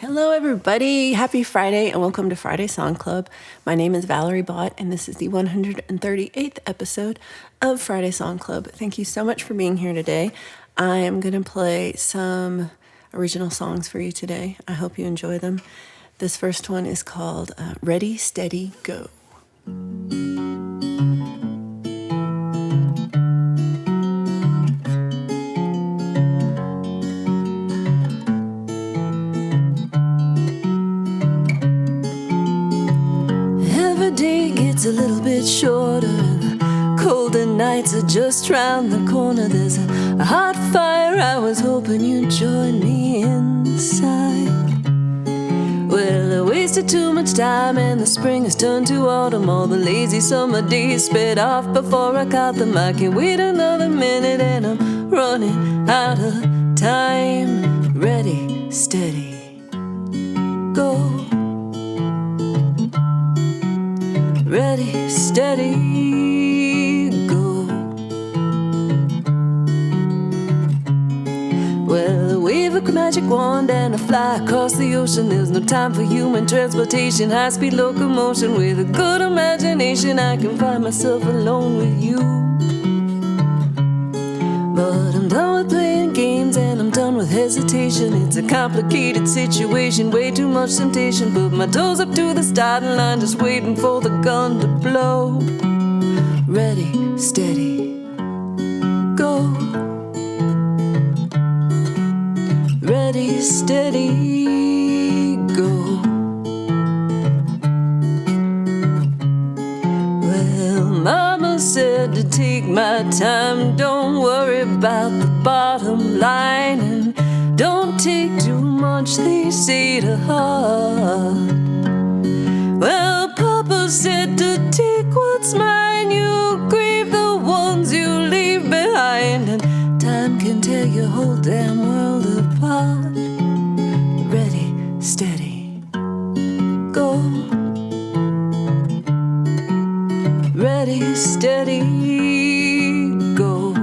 Hello, everybody. Happy Friday and welcome to Friday Song Club. My name is Valerie Bott, and this is the 138th episode of Friday Song Club. Thank you so much for being here today. I am going to play some original songs for you today. I hope you enjoy them. This first one is called Ready, Steady, Go. It's a little bit shorter, and the colder nights are just round the corner. There's a hot fire, I was hoping you'd join me inside. Well, I wasted too much time, and the spring has turned to autumn. All the lazy summer days sped off before I caught them. I can't wait another minute, and I'm running out of time. Ready, steady, go. Ready, steady, go. Well, I wave a magic wand and I fly across the ocean. There's no time for human transportation, high-speed locomotion. With a good imagination, I can find myself alone with you. But I'm done with playing games and I'm done with hesitation. It's a complicated situation, way too much temptation. Put my toes up to the starting line, just waiting for the gun to blow. Ready, steady, go. Ready, steady, go. Well, Mama said to take my time, don't worry about the bottom line, and don't take too much, they say, to heart. Well, Papa said to take what's mine, you grieve the ones you leave behind, and time can tear your whole damn world apart. Ready, steady, go. Ready, steady, go.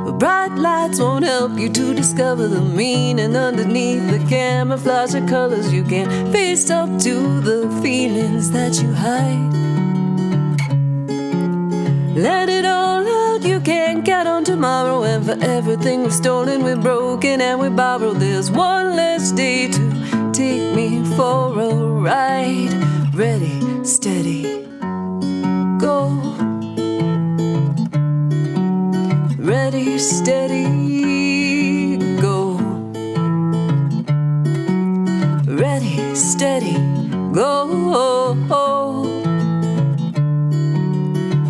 But bright lights won't help you to discover the meaning underneath the camouflage of colors. You can't face up to the feelings that you hide. Let it all out, you can't count on tomorrow. And for everything we've stolen, we've broken and we borrowed, there's one less day to take me for a ride. Ready, steady, go. Ready, steady, go. Ready, steady, go.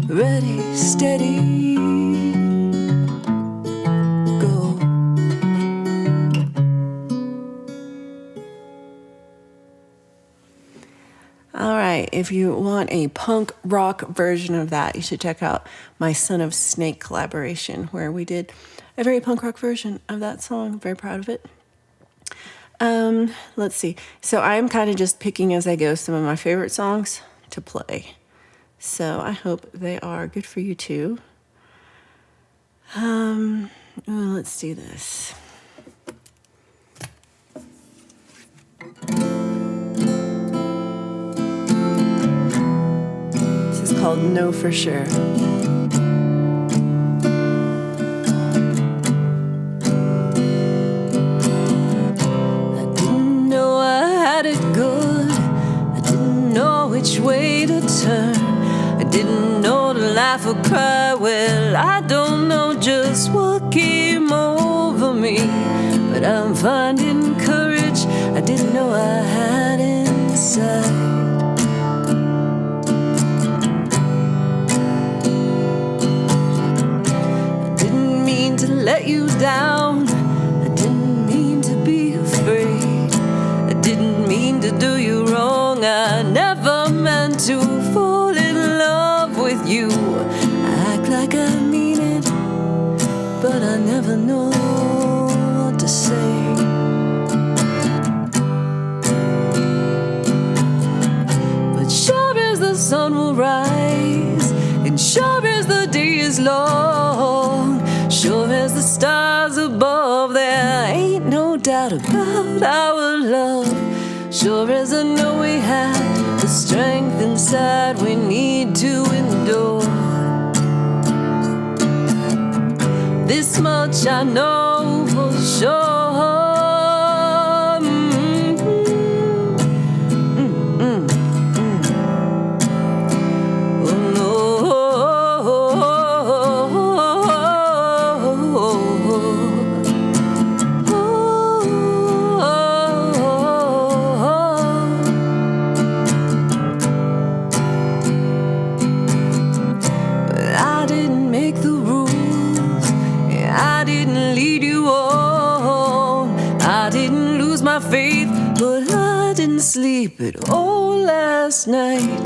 Ready, steady, go. All right, if you want a punk rock version of that, you should check out my Son of Snake collaboration, where we did a very punk rock version of that song. I'm very proud of it. Let's see. So I'm kind of just picking as I go some of my favorite songs to play. So I hope they are good for you too. Let's do this. This is called No For Sure. I didn't know I had it good. I didn't know which way to turn. I didn't know to laugh or cry. Well, I don't know just what came over me, but I'm finding courage I didn't know I had inside. I didn't mean to let you down. I didn't mean to be afraid. I didn't mean to do you wrong. I never meant to fall in love with you. I act like I mean it, but I never know what to say. But sure as the sun will rise, and sure as the day is long, sure as the stars above doubt about our love. Sure as I know we have the strength inside we need to endure. This much I know for sure. Sleep at all last night.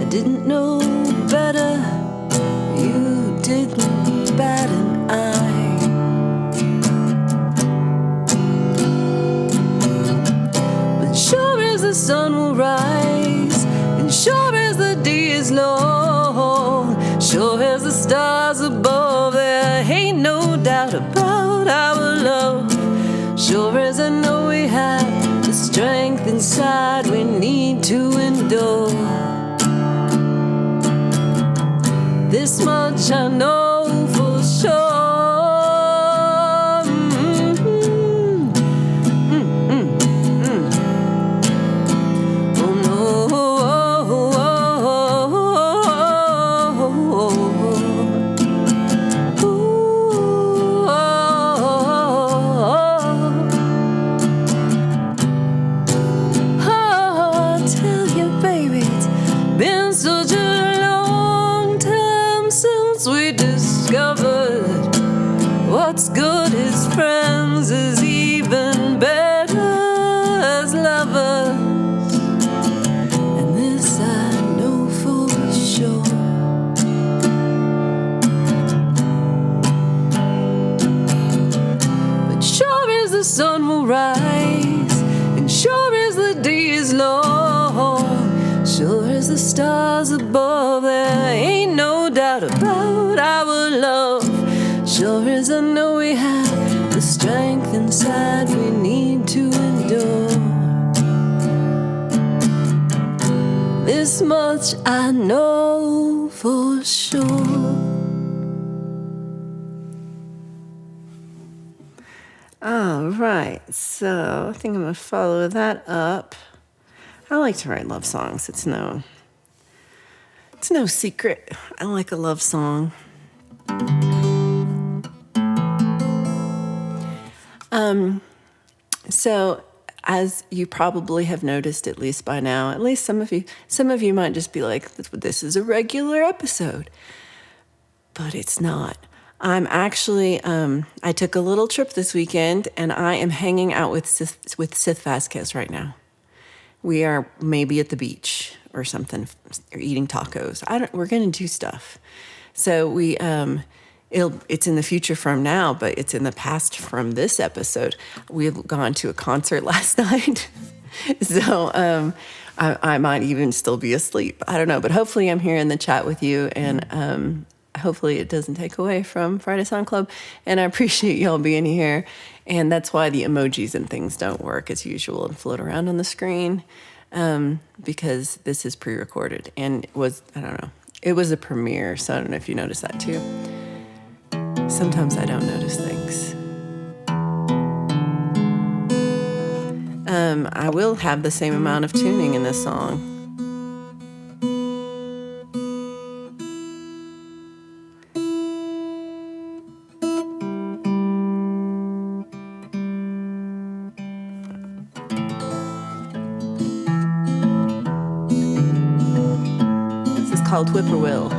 I didn't know better. You didn't bat an eye. But sure as the sun will rise, and sure as the day is long, sure as the stars above, there ain't no doubt about our love. Sure as I know we have the strength inside we need to endure. This much I know for sure. What's good as friends is even better as lovers, and this I know for sure. But sure as the sun will rise, and sure as the day is long, sure as the stars above, there ain't no doubt about our love. Sure as I know we have the strength inside we need to endure. This much I know for sure. All right, so I think I'm going to follow that up. I like to write love songs. It's no secret. I like a love song. So as you probably have noticed, at least by now, at least some of you might just be like, this is a regular episode, but it's not. I'm actually, I took a little trip this weekend and I am hanging out with Sith Vasquez right now. We are maybe at the beach or something, or eating tacos. We're going to do stuff. So we, it's in the future from now, but it's in the past from this episode. We've gone to a concert last night. So I might even still be asleep. I don't know, but hopefully I'm here in the chat with you, and hopefully it doesn't take away from Friday Song Club. And I appreciate y'all being here. And that's why the emojis and things don't work as usual and float around on the screen, because this is pre-recorded. And it was a premiere, so I don't know if you noticed that too. Sometimes I don't notice things. I will have the same amount of tuning in this song. This is called Whippoorwill.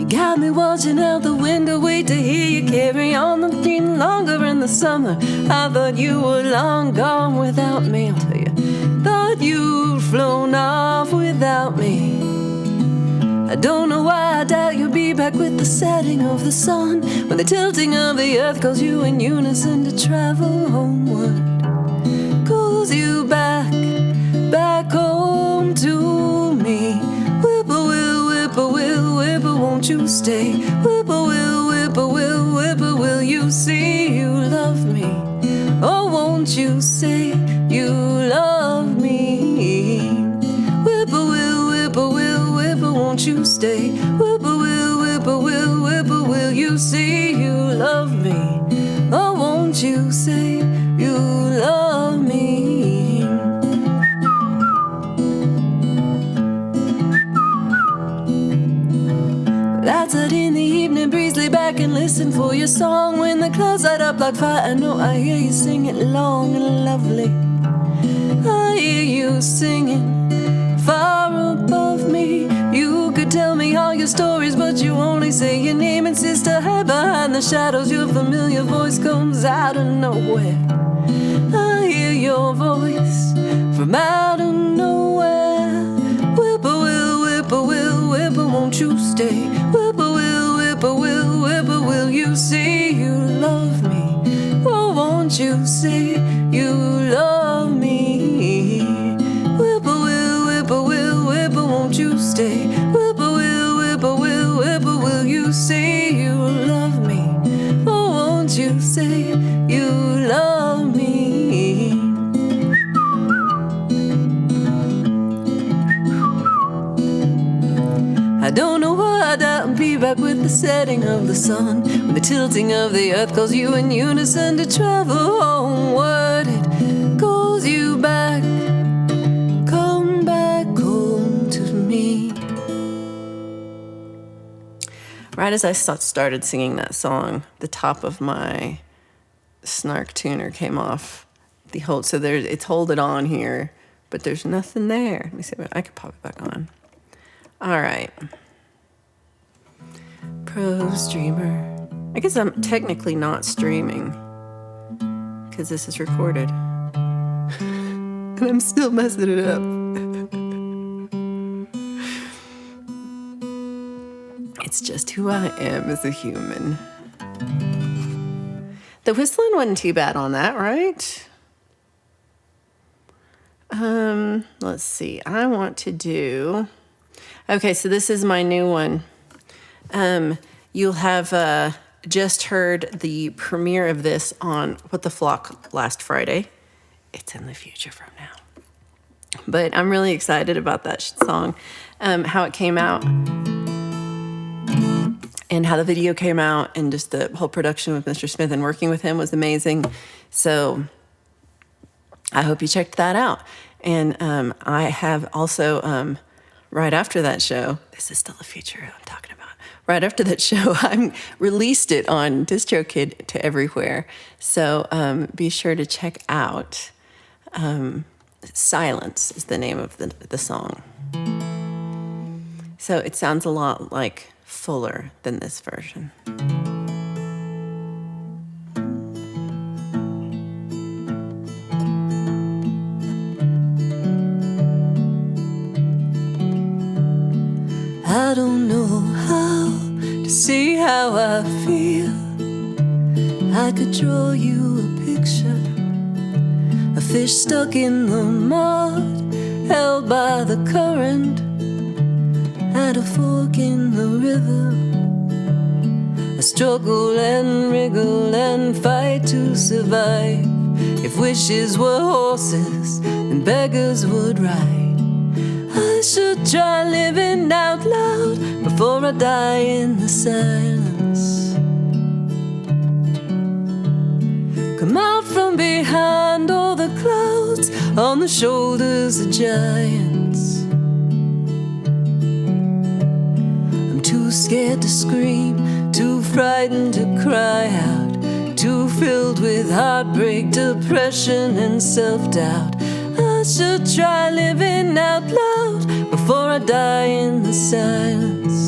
Got me watching out the window, wait to hear you carry on the theme longer in the summer. I thought you were long gone without me, I'll tell you. Thought you'd flown off without me. I don't know why I doubt you'll be back with the setting of the sun, when the tilting of the earth calls you in unison to travel homeward. Calls you back home to me. Whippoorwill, won't you stay? Whippoorwill, whippoorwill, whippoorwill, you see you love me. Oh, won't you say you love me? Whippoorwill, whippoorwill, whippoorwill, won't you stay? Whippoorwill, whippoorwill, whippoorwill, you see you love me. Oh, won't you say you love me? Outside in the evening breeze, lay back and listen for your song. When the clouds light up like fire, I know I hear you sing it long and lovely. I hear you singing far above me. You could tell me all your stories, but you only say your name and sister. Hide behind the shadows, your familiar voice comes out of nowhere. I hear your voice from out of nowhere. Whippoorwill, whippoorwill, whippoorwill, won't you stay? Whippoorwill, whippoorwill, whippoorwill, you say you love me. Oh, won't you say you love me? Whippoorwill, whippoorwill, whippoorwill, won't you stay? Whippoorwill, whippoorwill, whippoorwill, you say you love me. Oh, won't you say you love me? I don't know what I'll be back with the setting of the sun, when the tilting of the earth calls you in unison to travel homeward. It calls you back, come back home to me. Right as I started singing that song, the top of my snark tuner came off. So it's hold it on here, but there's nothing there. Let me see if I could pop it back on. All right. Pro streamer. I guess I'm technically not streaming because this is recorded. And I'm still messing it up. It's just who I am as a human. The whistling wasn't too bad on that, right? Let's see. I want to do... Okay, so this is my new one. You'll have just heard the premiere of this on What the Flock last Friday. It's in the future from now. But I'm really excited about that song, how it came out, and how the video came out, and just the whole production with Mr. Smith and working with him was amazing. So I hope you checked that out. And I have also... right after that show, this is still the future I'm talking about. Right after that show, I released it on DistroKid to everywhere. So be sure to check out Silence is the name of the song. So it sounds a lot like fuller than this version. I don't know how to say how I feel. I could draw you a picture, a fish stuck in the mud, held by the current at a fork in the river. I struggle and wriggle and fight to survive. If wishes were horses and beggars would ride, I should try living out loud before I die in the silence. Come out from behind all the clouds on the shoulders of giants. I'm too scared to scream, too frightened to cry out, too filled with heartbreak, depression and self-doubt. I should try living out loud before I die in the silence.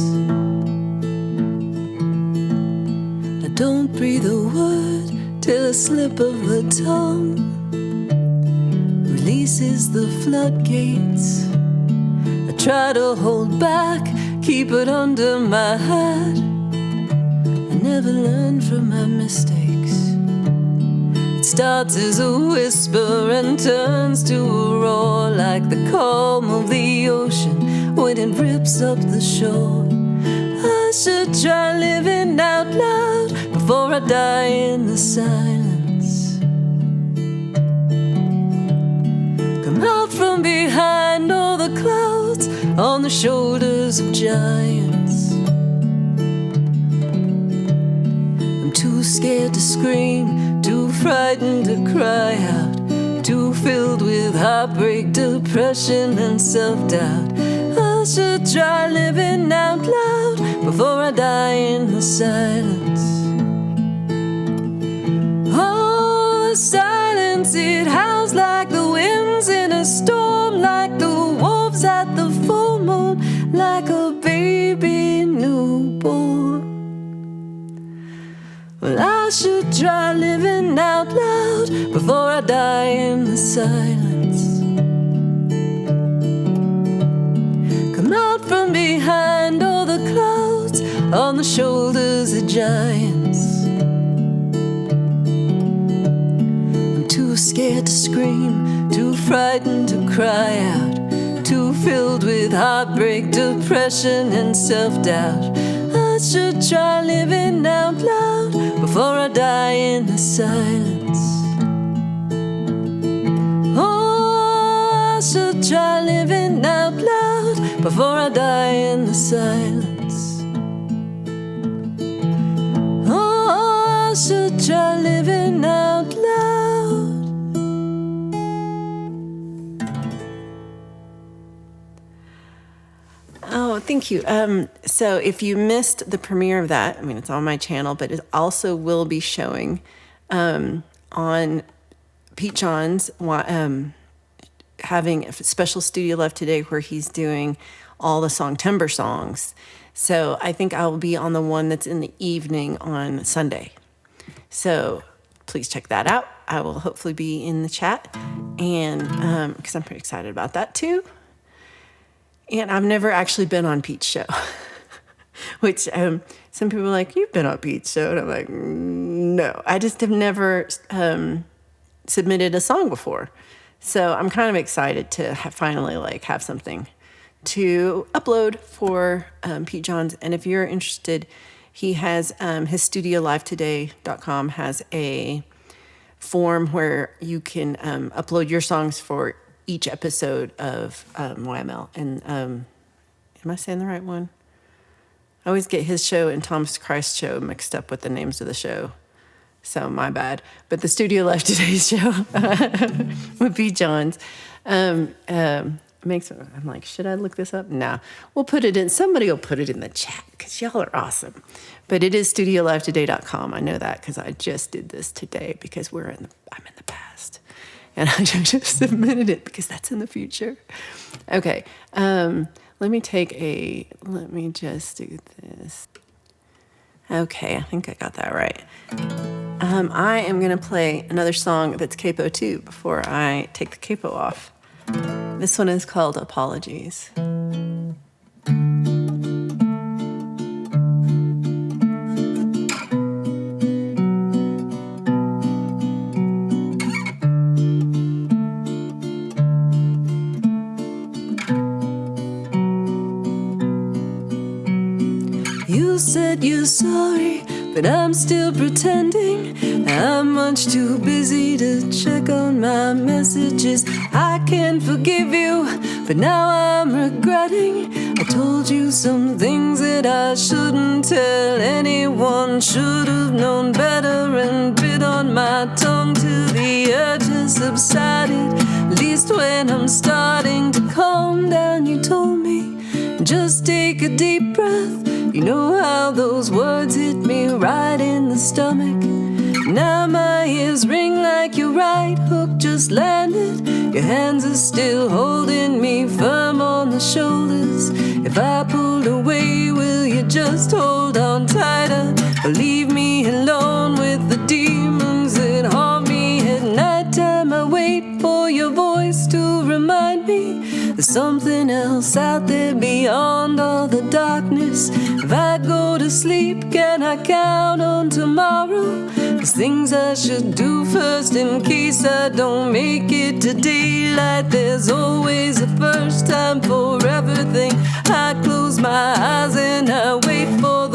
I don't breathe a word till a slip of the tongue releases the floodgates. I try to hold back, keep it under my hat. I never learn from my mistakes. Starts as a whisper and turns to a roar, like the calm of the ocean when it rips up the shore. I should try living out loud before I die in the silence. Come out from behind all the clouds on the shoulders of giants. I'm too scared to scream, too frightened to cry out, too filled with heartbreak, depression, and self-doubt. I should try living out loud before I die in the silence. Oh, the silence, it howls like the winds in a storm, like the wolves at the full moon, like a baby newborn. Well, I should try living out loud before I die in the silence. Come out from behind all the clouds on the shoulders of giants. I'm too scared to scream, too frightened to cry out, too filled with heartbreak, depression, and self-doubt. I should try living out loud before I die in the silence. Oh, I should try living out loud before I die in the silence. Oh, I should try living out loud. Oh, thank you. So if you missed the premiere of that, I mean, it's on my channel, but it also will be showing on Pete John's having a special studio left today where he's doing all the Songtember songs. So I think I will be on the one that's in the evening on Sunday. So please check that out. I will hopefully be in the chat, and because I'm pretty excited about that too. And I've never actually been on Pete's show, which some people are like, you've been on Pete's show. And I'm like, no, I just have never submitted a song before. So I'm kind of excited to finally have something to upload for Pete John's. And if you're interested, he has his studiolivetoday.com has a form where you can upload your songs for each episode of YML. And am I saying the right one? I always get his show and Thomas Christ's show mixed up with the names of the show. So my bad. But the Studio Live Today's show would be John's. I'm like, should I look this up? No. We'll put it in. Somebody will put it in the chat because y'all are awesome. But it is studiolivetoday.com. I know that because I just did this today because I'm in the past. And I just submitted it because that's in the future. Okay, let me just do this. Okay, I think I got that right. I am going to play another song that's capo too before I take the capo off. This one is called Apologies. You said you're sorry, but I'm still pretending. I'm much too busy to check on my messages. I can forgive you, but now I'm regretting. I told you some things that I shouldn't tell anyone. Should have known better and bit on my tongue till the urge has subsided. At least when I'm starting to calm down, you told me, just take a deep breath. You know how those words hit me right in the stomach. Now my ears ring like your right hook just landed. Your hands are still holding me firm on the shoulders. If I pulled away, will you just hold on tighter? Or leave me alone with the demons that haunt me at nighttime? I wait for your voice to remind me there's something else out there beyond all the darkness. If I go to sleep, can I count on tomorrow? There's things I should do first in case I don't make it to daylight. There's always a first time for everything. I close my eyes and I wait for the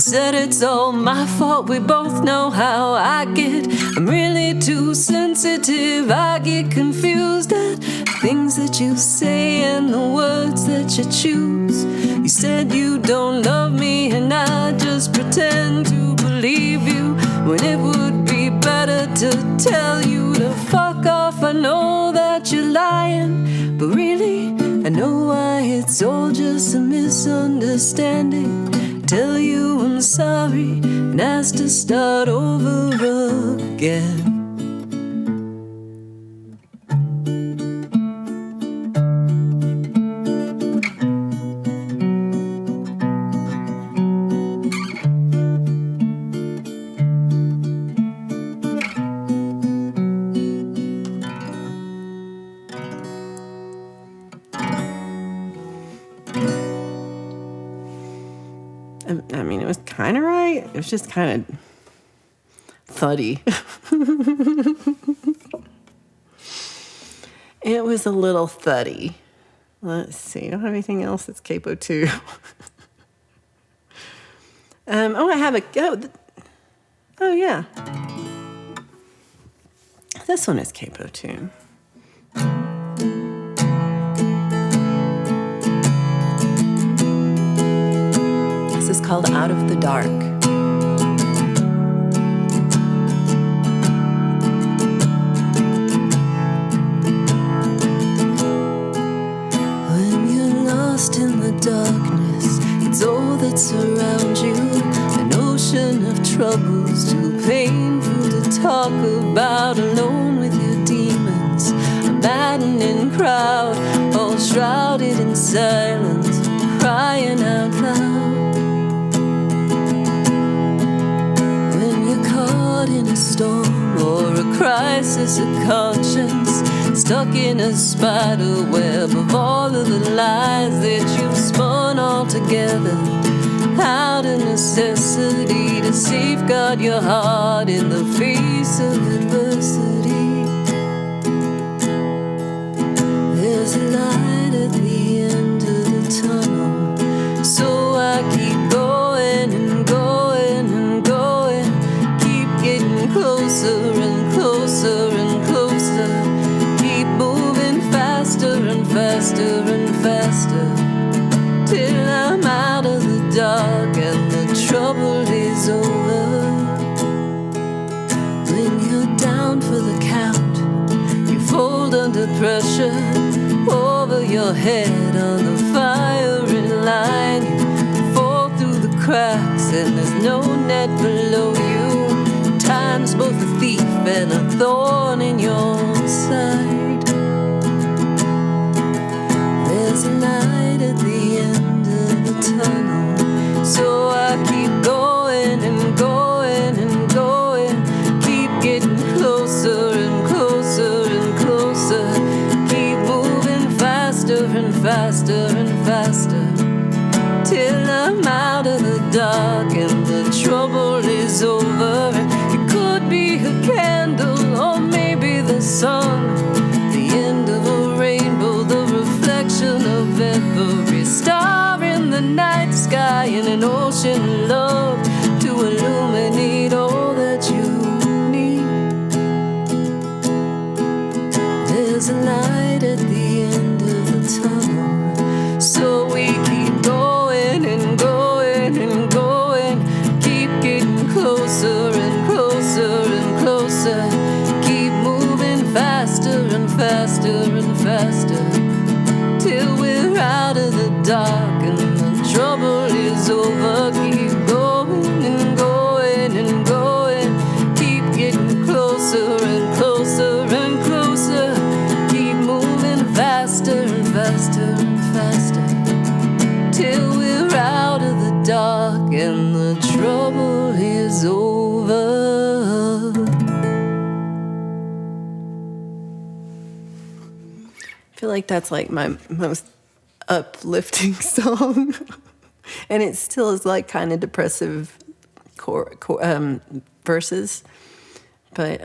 said it's all my fault, we both know how I get. I'm really too sensitive, I get confused at things that you say and the words that you choose. You said you don't love me and I just pretend to believe you, when it would be better to tell you to fuck off. I know that you're lying, but really I know why it's all just a misunderstanding. Tell you I'm sorry and ask to start over again. I mean, it was kind of right. It was just kind of thuddy. It was a little thuddy. Let's see. I don't have anything else that's capo 2. I have a... Oh, yeah. This one is capo 2. This is called Out of the Dark. When you're lost in the darkness, it's all that surrounds you. An ocean of troubles, too painful to talk about. Alone with your demons, a maddening crowd, all shrouded in silence, crying out loud. In a storm or a crisis of conscience, stuck in a spider web of all of the lies that you've spun all together, out of necessity to safeguard your heart in the face of adversity. There's a light at the end of the tunnel, so I keep going and going and going, getting closer and closer and closer, keep moving faster and faster and faster, till I'm out of the dark and the trouble is over. When you're down for the count, you fold under pressure, over your head on the firing line, you fall through the cracks and there's no net below you. Time's both a thief and a thorn in your side. There's a light at the end of the tunnel, so I keep going and going and going, keep getting closer and closer and closer, keep moving faster and faster and faster, till I'm out of the dark and the trouble is over. It could be a candle or maybe the sun, the end of a rainbow, the reflection of every star in the night sky, in an ocean of love to illuminate all that you need. There's a light at the end of the tunnel, so we keep going and going and going, keep getting closer and closer and closer, keep moving faster and faster and faster, till we're out of the dark and the trouble is over. Keep going and going and going, keep getting closer and closer and closer, keep moving faster and faster and faster, till we're out of the dark and the trouble is over. I feel like that's like my most uplifting song. And it still is like kind of depressive verses. But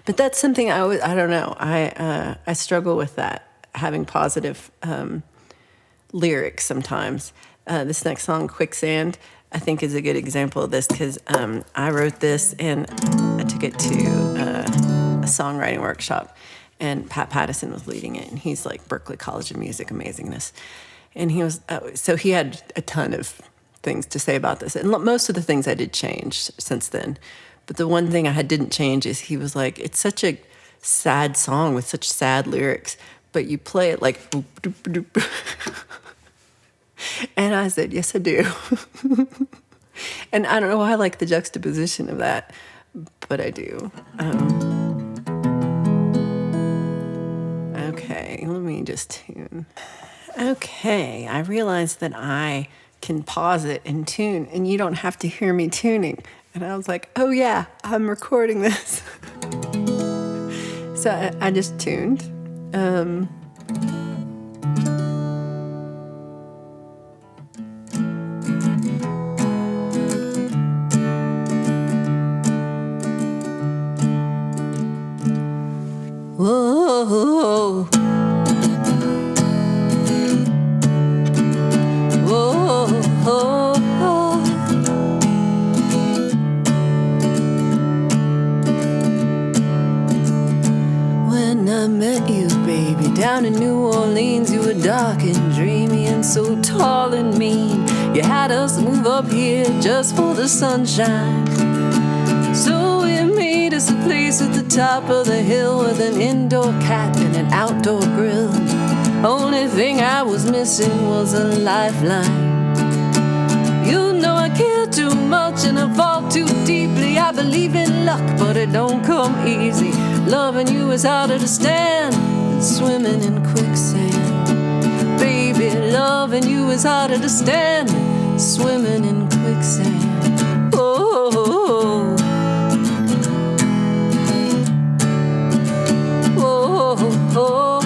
that's something I don't know. I struggle with that, having positive lyrics sometimes. This next song, Quicksand, I think is a good example of this because I wrote this and I took it to a songwriting workshop, and Pat Pattison was leading it, and he's like Berklee College of Music amazingness, and he was so he had a ton of things to say about this, and most of the things I did change since then, but the one thing I didn't change is he was like, it's such a sad song with such sad lyrics, but you play it like boop, doop, doop. And I said, yes, I do. And I don't know why I like the juxtaposition of that, but I do. Okay, let me just tune. Okay, I realized that I can pause it and tune, and you don't have to hear me tuning. And I was like, oh yeah, I'm recording this. So I just tuned. Whoa, whoa, whoa. When I met you, baby, down in New Orleans, you were dark and dreamy and so tall and mean. You had us move up here just for the sunshine. So we made us a place at the top of the hill with an indoor cat and an outdoor grill. Only thing I was missing was a lifeline. You know I care too much and I fall too deeply. I believe in luck, but it don't come easy. Loving you is harder to stand than swimming in quicksand. Baby, loving you is harder to stand than swimming in quicksand. Oh. Oh,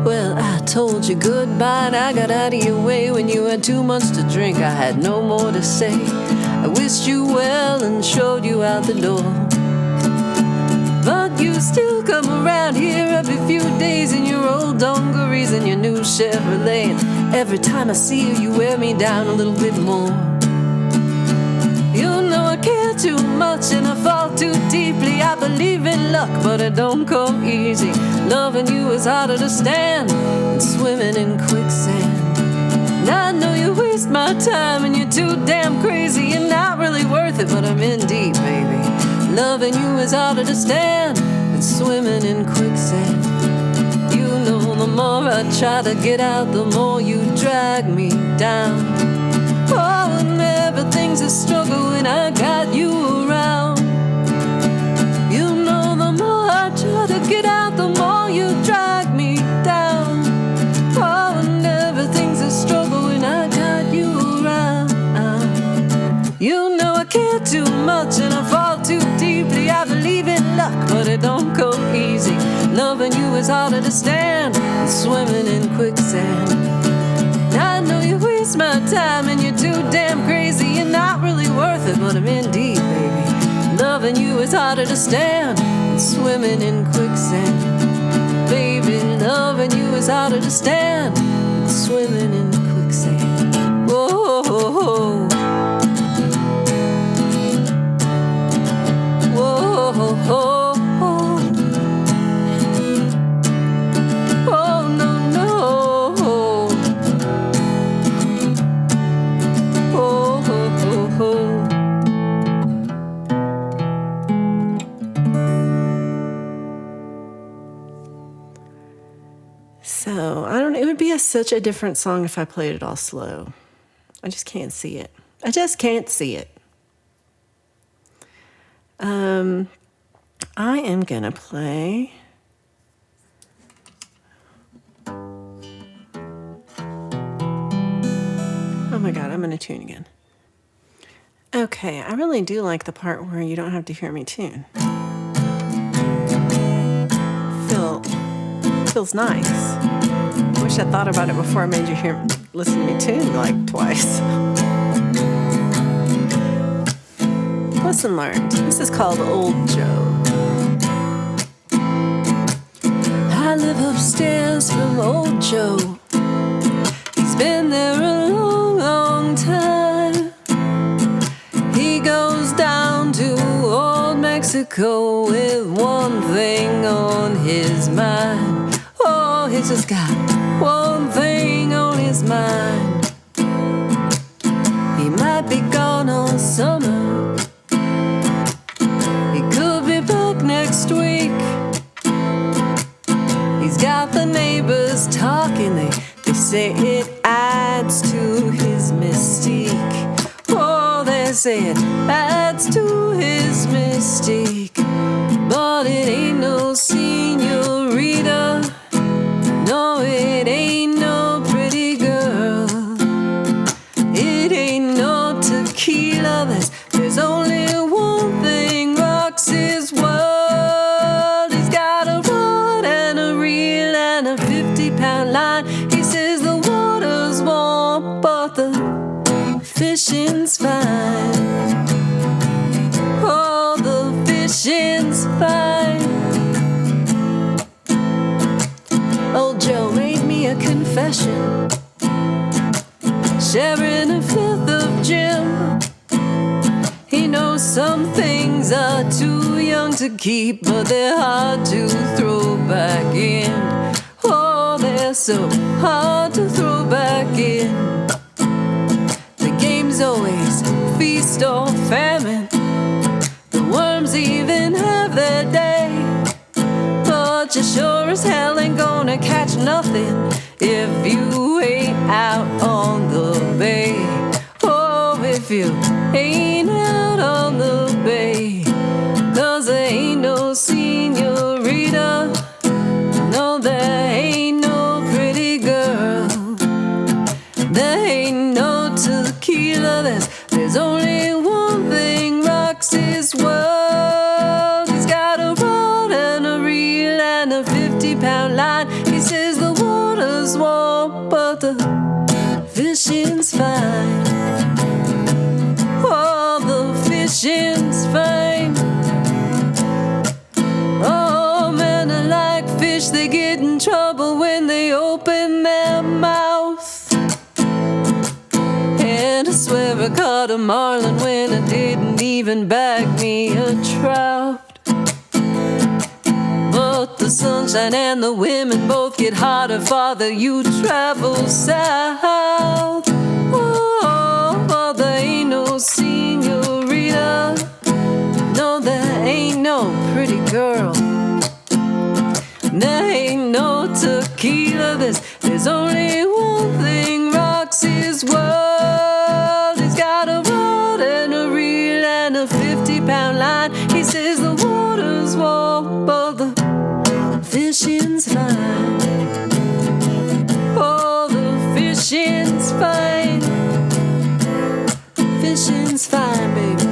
well, I told you goodbye and I got out of your way when you had too much to drink. I had no more to say. I wished you well and showed you out the door. But you still come around here every few days in your old dungarees and your new Chevrolet. And every time I see you, you wear me down a little bit more. You know I care too much and I fall too deeply. I believe in luck, but it don't come easy. Loving you is harder to stand than swimming in quicksand. And I know you waste my time and you're too damn crazy. You're not really worth it, but I'm in deep, baby. Loving you is harder to stand than swimming in quicksand. You know the more I try to get out, the more you drag me down. Oh, and everything's a struggle when I got you around. You know the more I try to get out, the more you drag me down. Oh, and everything's a struggle when I got you around. You know I care too much and I fall too deeply. I believe in luck, but it don't come easy. Loving you is harder to stand than swimming in quicksand. I know you waste my time and you're too damn crazy. You're not really worth it, but I'm in deep, baby. Loving you is harder to stand than swimming in quicksand. Baby, loving you is harder to stand than swimming in quicksand. Whoa, whoa, whoa, whoa. So, I don't know, it would be such a different song if I played it all slow. I just can't see it. I just can't see it. I am gonna play. Oh my God, I'm gonna tune again. Okay, I really do like the part where you don't have to hear me tune. Feels nice. Wish I thought about it before I made you listen to me tune like twice. Lesson learned. This is called Old Joe. I live upstairs from Old Joe. He's been there a long, long time. He goes down to old Mexico with one thing on his mind. Oh, he's just got one thing on his mind. He might be gone all summer. He could be back next week. He's got the neighbors talking, they say it adds to his mystique. Oh, they say it adds to his mystique. But it ain't no señorita. No, it ain't no pretty girl. It ain't no tequila. There's only one thing rocks his world. He's got a rod and a reel and a 50-pound line. He says the water's warm, but the fishing's fine. Oh, the fishing's fine. Old Joe made me a confession, sharing a fifth of gin. He knows some things are too young to keep, but they're hard to throw back in. Oh, they're so hard to throw back in. The game's always feast or famine. The worms even have their day. But you sure as hell ain't gonna catch nothing if you ain't out on the bay. Oh, if you ain't out on the bay. 'Cause there ain't no señorita. No, there ain't no pretty girl. There ain't no tequila. There's only one thing rocks his world. He's got a rod and a reel and a 50-pound line. He says the water's warm, but the fishing's fine. Oh, the fishing's fine. Oh, men are like fish, they get in trouble when they open their mouth. And I swear I caught a marlin when I didn't even bag me a trout. But the sunshine and the women both get hotter farther you travel south. Oh, but there ain't no señorita. No, there ain't no pretty girl. There ain't no tequila. There's only one thing rocks his world. He's got a rod and a reel and a 50-pound line. He says the water's warm, but the fishing's fine. Oh, the fishing's fine. Fishing's fine, baby.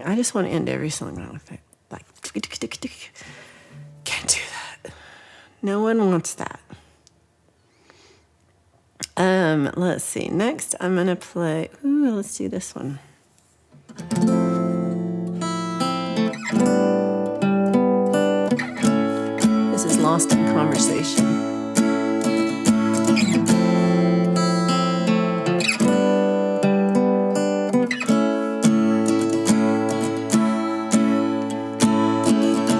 I just want to end every song with it. Like, can't do that. No one wants that. Let's see. Next, I'm gonna play. Let's do this one. This is Lost in Conversation.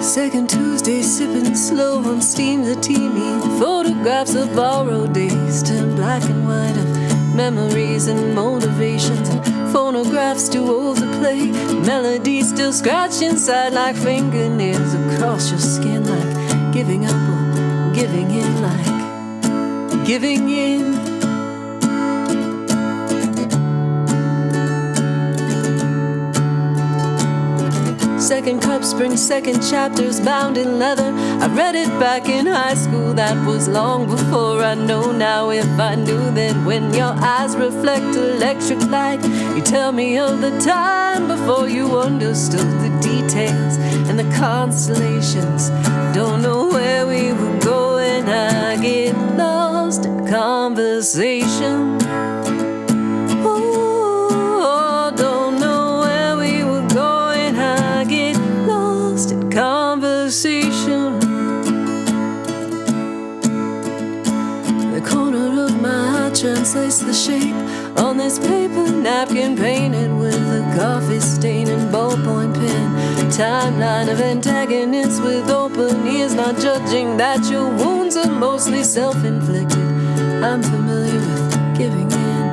Second Tuesday, sipping slow on steams of teeny. Photographs of borrowed days turn black and white of memories and motivations. And phonographs too old to play. Melodies still scratch inside like fingernails across your skin, like giving up or giving in, like giving in. Second cup, spring, second chapters bound in leather. I read it back in high school, that was long before I know now. If I knew then, when your eyes reflect electric light, you tell me of the time before you understood the details and the constellations. Don't know where we were going, I get lost in conversation. Oh, translates the shape on this paper napkin painted with a coffee stain and ballpoint pen. Timeline of antagonists with open ears, not judging that your wounds are mostly self-inflicted. I'm familiar with giving in.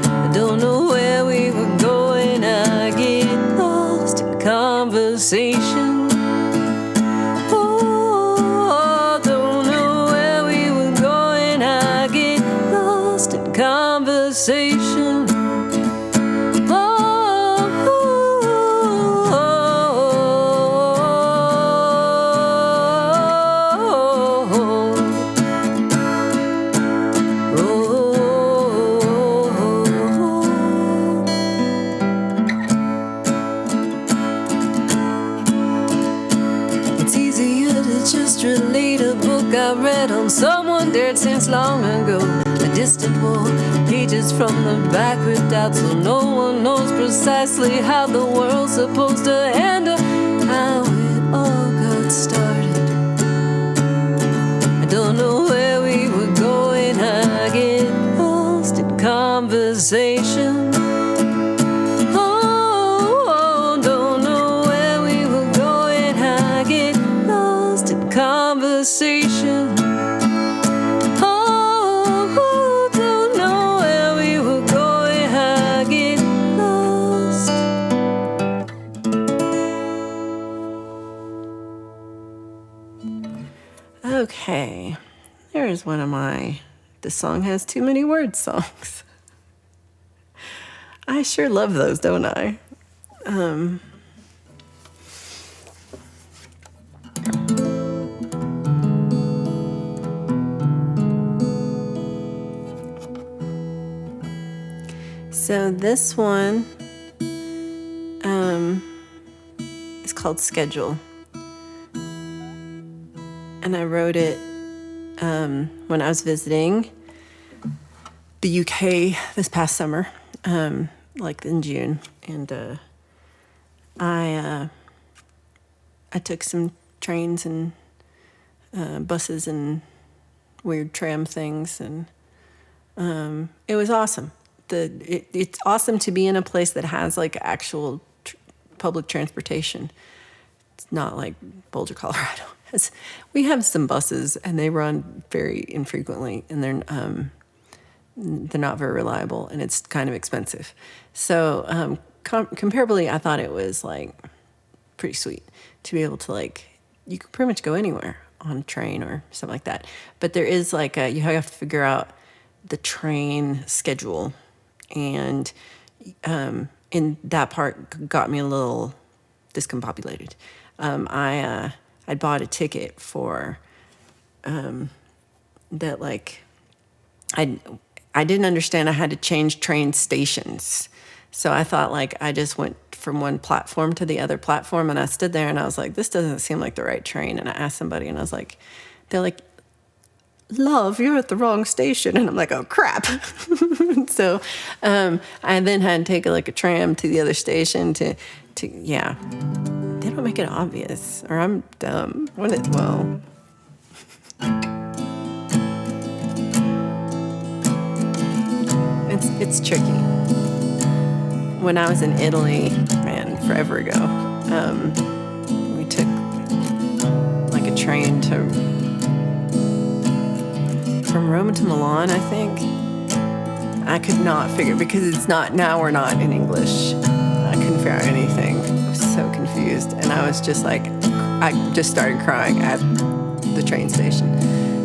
I don't know where we were going. I get lost in conversation. Conversation. It's easier to just relate a book I read on someone dead since long ago. A distant wall, pages from the back ripped out, so no one knows precisely how the world's supposed to handle how it all got started. I don't know where we were going. I get lost in conversation. Oh, don't know where we were going. I get lost in conversation. Okay, there's one of my "this song has too many words" songs. I sure love those, don't I? So this one is called Schedule. And I wrote it when I was visiting the UK this past summer, like in June. And I took some trains and buses and weird tram things, and it was awesome. It's awesome to be in a place that has like actual public transportation. It's not like Boulder, Colorado. We have some buses, and they run very infrequently, and they're not very reliable, and it's kind of expensive. So comparably, I thought it was like pretty sweet to be able to you can pretty much go anywhere on a train or something like that. But there is you have to figure out the train schedule, and in that part got me a little discombobulated. I bought a ticket for that I didn't understand I had to change train stations. So I thought I just went from one platform to the other platform, and I stood there and I was like, this doesn't seem like the right train. And I asked somebody, and I was like, they're like, love, you're at the wrong station. And I'm like, oh crap. So I then had to take a tram to the other station to yeah. They don't make it obvious, or I'm dumb. It's tricky. When I was in Italy, man, forever ago, we took a train from Rome to Milan, I think. I could not figure, because now we're not in English. I couldn't figure out anything. I was so confused. And I was just I just started crying at the train station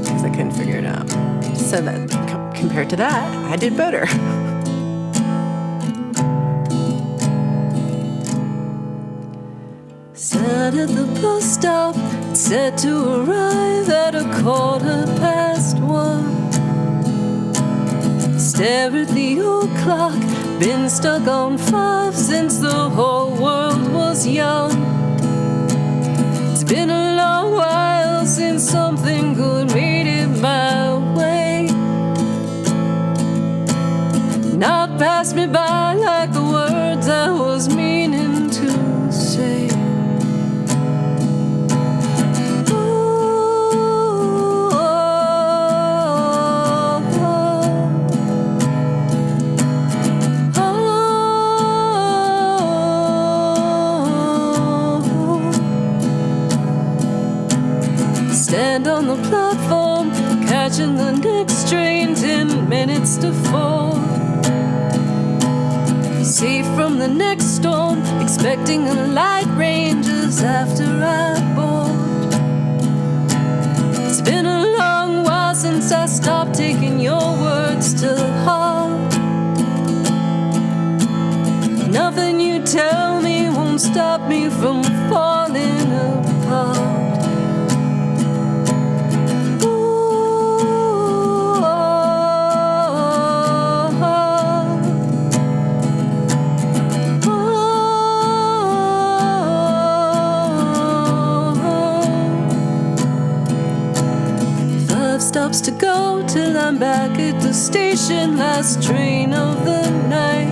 because I couldn't figure it out. So that compared to that, I did better. Sat at the bus stop, said to arrive at 1:15. Stare at the old clock, been stuck on 5 since the whole world was young. It's been a long while since something good made it my way. Not passed me by like the words I was meaning to say. stand on the platform, catching the next train, 10 minutes to 4. Safe from the next storm, expecting a light rain just after I board. It's been a long while since I stopped taking your words to heart. Nothing you tell me won't stop me from falling apart. Stops to go till I'm back at the station, last train of the night.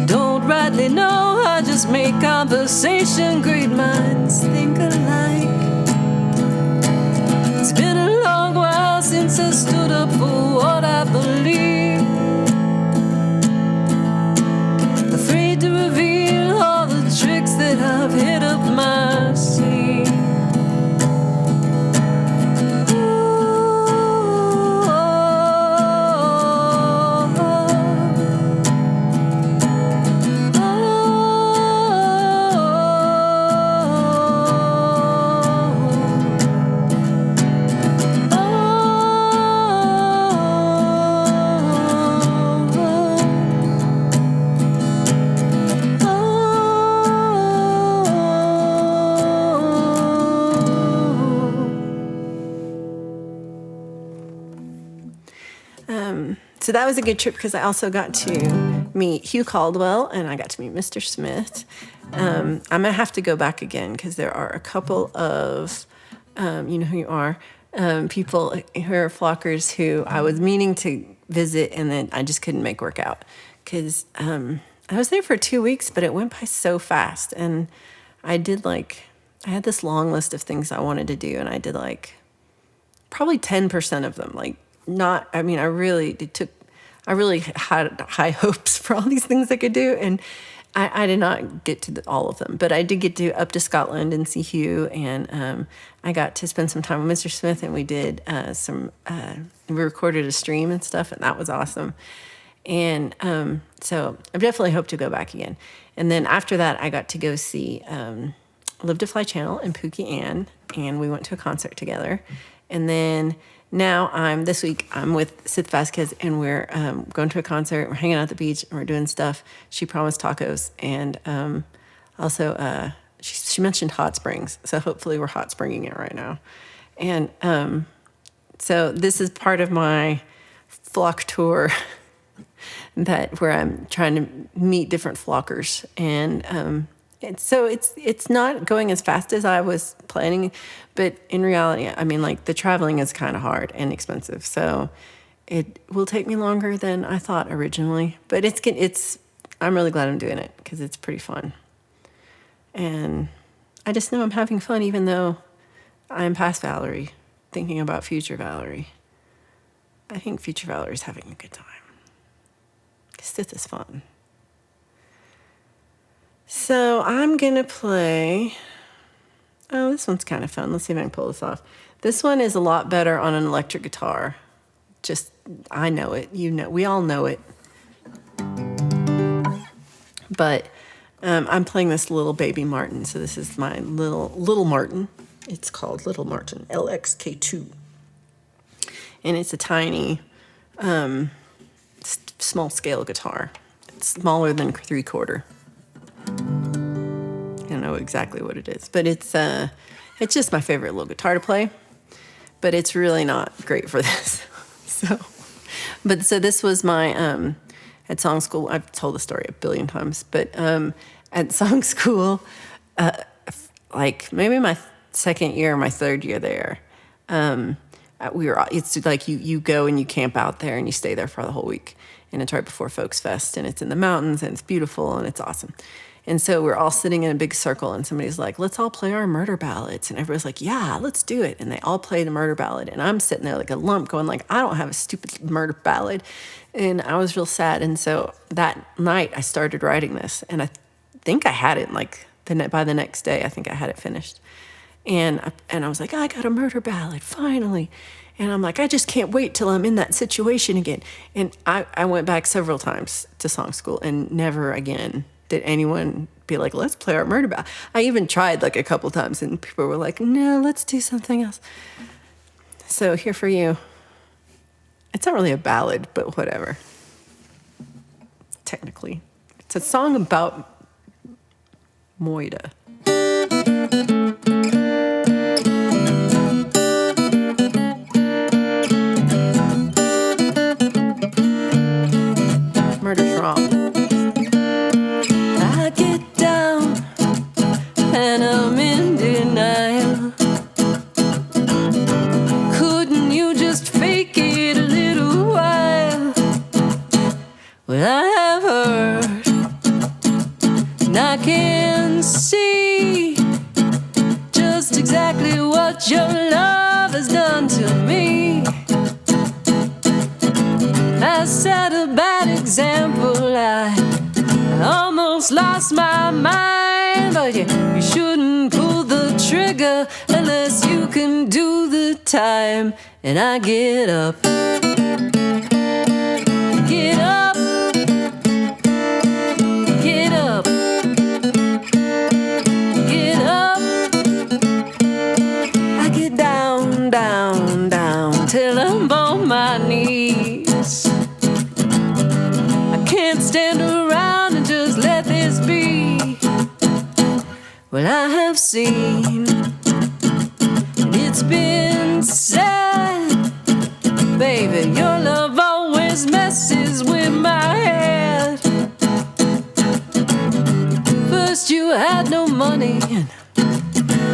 Don't rightly know, I just make conversation, great minds think alike. It's been a long while since I stood up for what I believe, afraid to reveal all the tricks that I've hid up my sleeve. So that was a good trip because I also got to meet Hugh Caldwell and I got to meet Mr. Smith. I'm going to have to go back again because there are a couple of, you know who you are, people who are flockers who I was meaning to visit and then I just couldn't make work out because I was there for 2 weeks, but it went by so fast. And I had this long list of things I wanted to do and I did probably 10% of them. I really had high hopes for all these things I could do, and I did not get to all of them. But I did get to up to Scotland and see Hugh, and I got to spend some time with Mr. Smith, and we did we recorded a stream and stuff, and that was awesome. And so I definitely hope to go back again. And then after that, I got to go see Live to Fly Channel and Pookie Ann, and we went to a concert together. And then now this week I'm with Sith Vasquez and we're going to a concert. We're hanging out at the beach and we're doing stuff. She promised tacos and also she mentioned hot springs. So hopefully we're hot springing it right now. And so this is part of my flock tour where I'm trying to meet different flockers and it's not going as fast as I was planning, but in reality, I mean, the traveling is kind of hard and expensive, so it will take me longer than I thought originally. But I'm really glad I'm doing it because it's pretty fun, and I just know I'm having fun, even though I'm past Valerie, thinking about future Valerie. I think future Valerie's having a good time because this is fun. So I'm going to play, this one's kind of fun. Let's see if I can pull this off. This one is a lot better on an electric guitar. I know it, we all know it. But I'm playing this little baby Martin. So this is my little Martin. It's called Little Martin, LXK2. And it's a tiny, small scale guitar. It's smaller than 3/4. I don't know exactly what it is, but it's just my favorite little guitar to play, but it's really not great for this. So this was my, at song school, I've told the story a billion times, but at song school, maybe my second year or my third year there, it's like you go and you camp out there and you stay there for the whole week. And it's right before Folks Fest, and it's in the mountains, and it's beautiful, and it's awesome. And so we're all sitting in a big circle, and somebody's like, let's all play our murder ballads. And everybody's like, yeah, let's do it. And they all play the murder ballad. And I'm sitting there like a lump going I don't have a stupid murder ballad. And I was real sad. And so that night I started writing this. And I think I had it by the next day. I think I had it finished. And I was like, I got a murder ballad, finally. And I'm like, I just can't wait till I'm in that situation again. And I went back several times to song school, and never again did anyone be like, let's play our murder ballad. I even tried like a couple times, and people were like, no, let's do something else. So here for you. It's not really a ballad, but whatever. Technically. It's a song about Moida. Murder's wrong. I get down and I'm in denial. Couldn't you just fake it a little while? Well, I have heard, and I can see just exactly what your love has done to me. I set a bad example, I almost lost my mind. But you shouldn't pull the trigger unless you can do the time. And I get up. Get up. Get up. Get up. I get down, down, down till I'm on my knees. I can't stand around and just let this be. Well, I have seen, and it's been said, baby, your love always messes with my head. First you had no money, and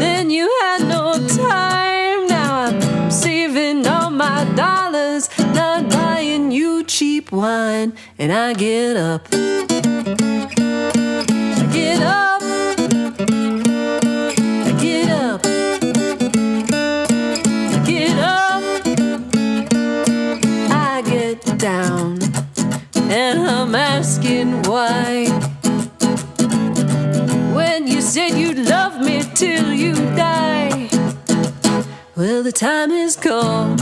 then you had no time. Now I'm saving all my dollars, not buying you cheap wine. And I get up. I get up. I get up. I get up. I get down, and I'm asking why. When you said you'd love me till you die, well, the time is come.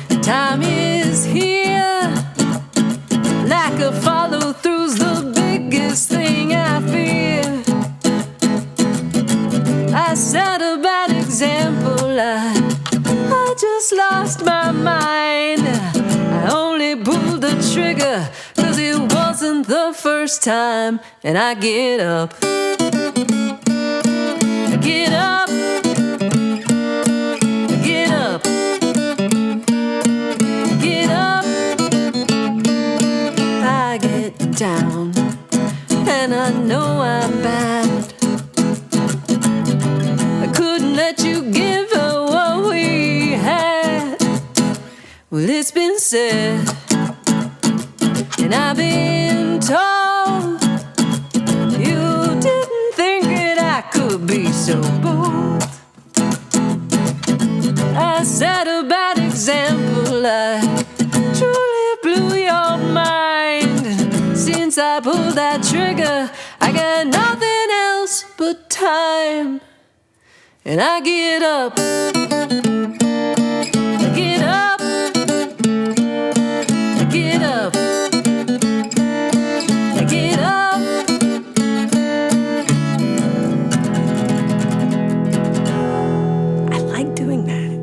The time is here. Lack of follow-through's the biggest thing I fear. I set a bad example. I just lost my mind. I only pulled the trigger 'cause it wasn't the first time. And I get up. I get up. I get up. I get up. I get down, and I know I'm bad. I couldn't let you give her what we had. Well, it's been said, and I've been told, you didn't think that I could be so bold. I set a bad example, I truly blew your mind. Since I pulled that trigger, I got nothing else but time. And I get up. I get up. I get up. I get up. I like doing that.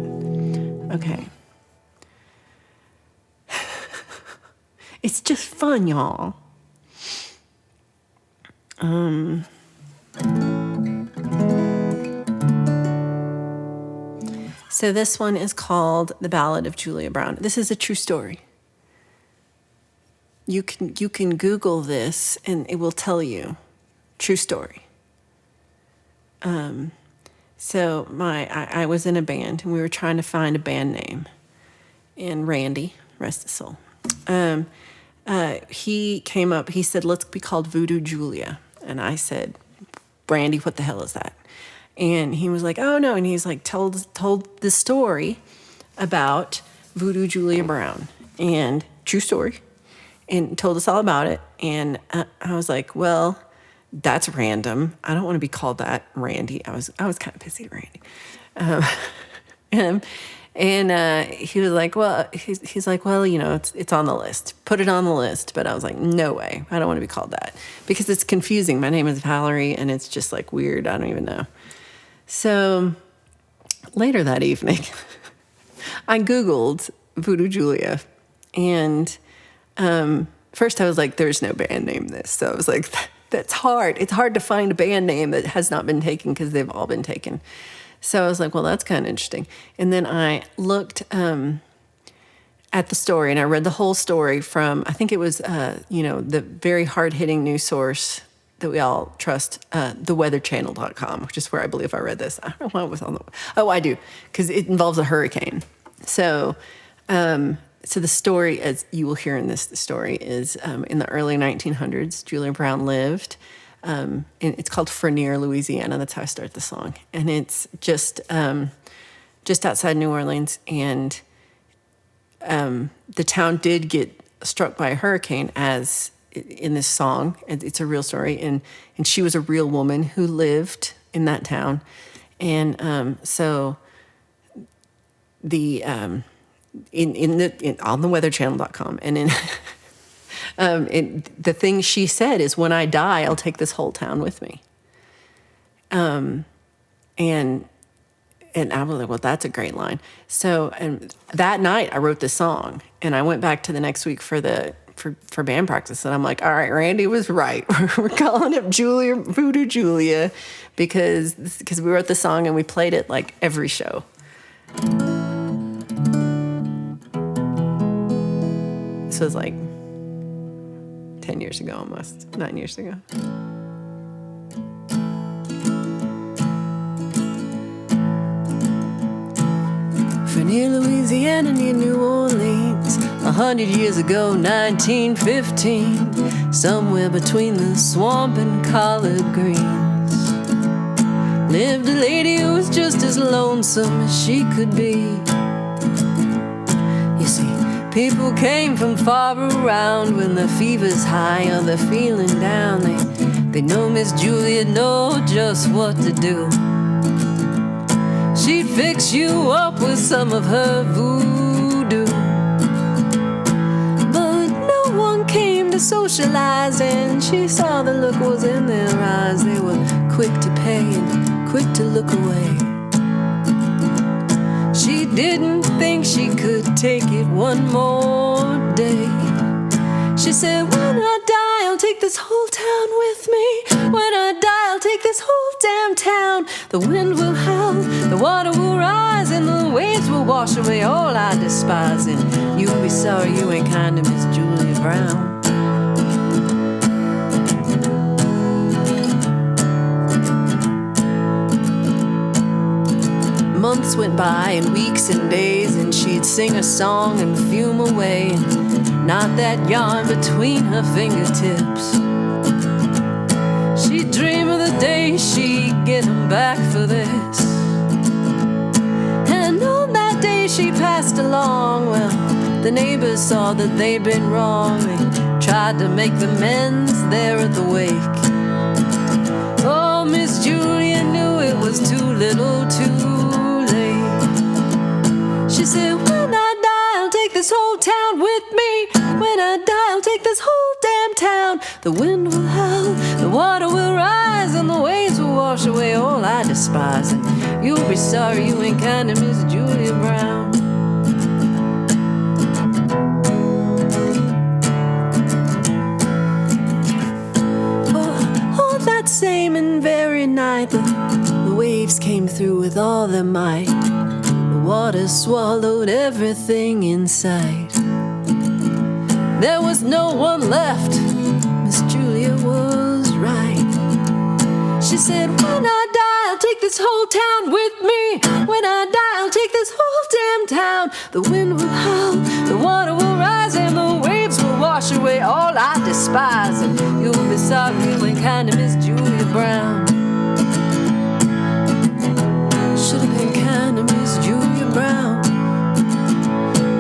Okay. It's just fun, y'all. So this one is called The Ballad of Julia Brown. This is a true story. You can Google this and it will tell you. True story. So I was in a band and we were trying to find a band name. And Randy, rest his soul, he came up, he said, let's be called Voodoo Julia. And I said, Randy, what the hell is that? And he was like, oh no. And he's like, told the story about Voodoo Julia Brown, and true story, and told us all about it. And I was like, well, that's random. I don't want to be called that, Randy. I was kind of pissy at Randy. He was like, well, he's like, well, it's on the list. Put it on the list. But I was like, no way. I don't want to be called that because it's confusing. My name is Valerie, and it's just like weird. I don't even know. So later that evening, I Googled Voodoo Julia, and first I was like, there's no band name this. So I was like, that's hard. It's hard to find a band name that has not been taken because they've all been taken. So I was like, well, that's kind of interesting. And then I looked at the story, and I read the whole story from, I think it was, the very hard-hitting news source that we all trust, theweatherchannel.com, which is where I believe I read this. I don't know why it was on the... Oh, I do, because it involves a hurricane. So the story, as you will hear in this story, is in the early 1900s, Julia Brown lived. And it's called Frenier, Louisiana. That's how I start the song. And it's just outside New Orleans. And the town did get struck by a hurricane, as in this song. It's a real story. And she was a real woman who lived in that town. And so the on theweatherchannel.com, and the thing she said is, when I die, I'll take this whole town with me. And I was like, well, that's a great line. So, and that night I wrote this song, and I went back to the next week for band practice, and I'm like, all right, Randy was right. We're calling it Voodoo Julia, because we wrote the song and we played it like every show. This was like 10 years ago, almost 9 years ago. Near Louisiana, near New Orleans, 100 years ago, 1915, somewhere between the swamp and collard greens, lived a lady who was just as lonesome as she could be. You see, people came from far around when the fever's high or they're feeling down. They know Miss Julia know just what to do. She'd fix you up with some of her voodoo. But no one came to socialize, and she saw the look was in their eyes. They were quick to pay and quick to look away. She didn't think she could take it one more day. She said, when I die, I'll take this whole town with me. When I die, I'll take this whole damn town. The wind will howl, the water will rise, and the waves will wash away all I despise. And you'll be sorry you ain't kind to Miss Julia Brown. Months went by and weeks and days, and she'd sing a song and fume away, and knot that yarn between her fingertips. She'd dream of the day she'd get him back for this. And on that day she passed along, well, the neighbors saw that they'd been wrong. They tried to make amends there at the wake. Oh, Miss Julia knew it was too little too late. She said, when I die, I'll take this whole town with me. When I die, I'll take this whole damn town. The wind will howl, the water will rise, and the waves will wash away all I despise. And you'll be sorry you ain't kind to Miss Julia Brown. Oh, that same and very night, the waves came through with all their might. The water swallowed everything in sight. There was no one left. Miss Julia was right. She said, when I die, I'll take this whole town with me. When I die, I'll take this whole damn town. The wind will howl, the water will rise, and the waves will wash away all I despise. And you'll be sorry you ain't kind to Miss Julia Brown. Should have been kind to Miss Julia Brown.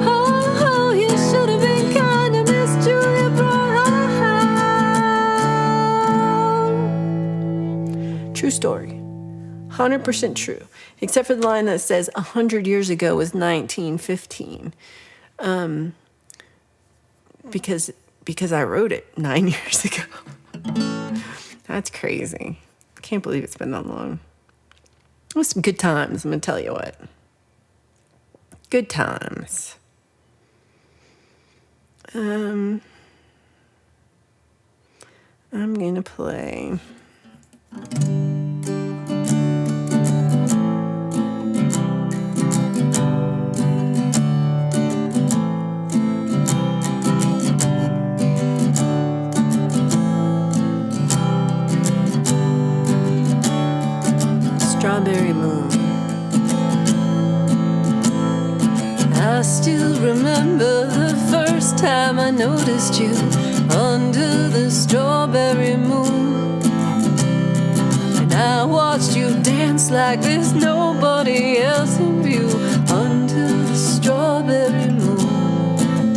Oh, you should have been kind to Miss Julia Brown. 100% true, except for the line that says 100 years ago was 1915. Because I wrote it 9 years ago. That's crazy. I can't believe it's been that long. It was some good times, I'm going to tell you what. Good times. I'm going to play... Strawberry Moon. I still remember the first time I noticed you under the strawberry moon. And I watched you dance like there's nobody else in view under the strawberry moon.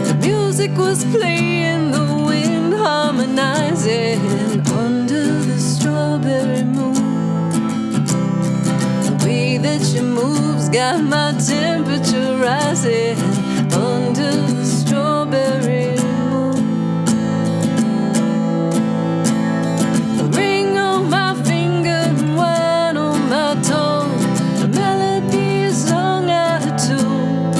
The music was playing, the wind harmonizing under the strawberry moon. That your moves got my temperature rising under the strawberry moon. A ring on my finger and wine on my tongue, a melody, a song out of tune.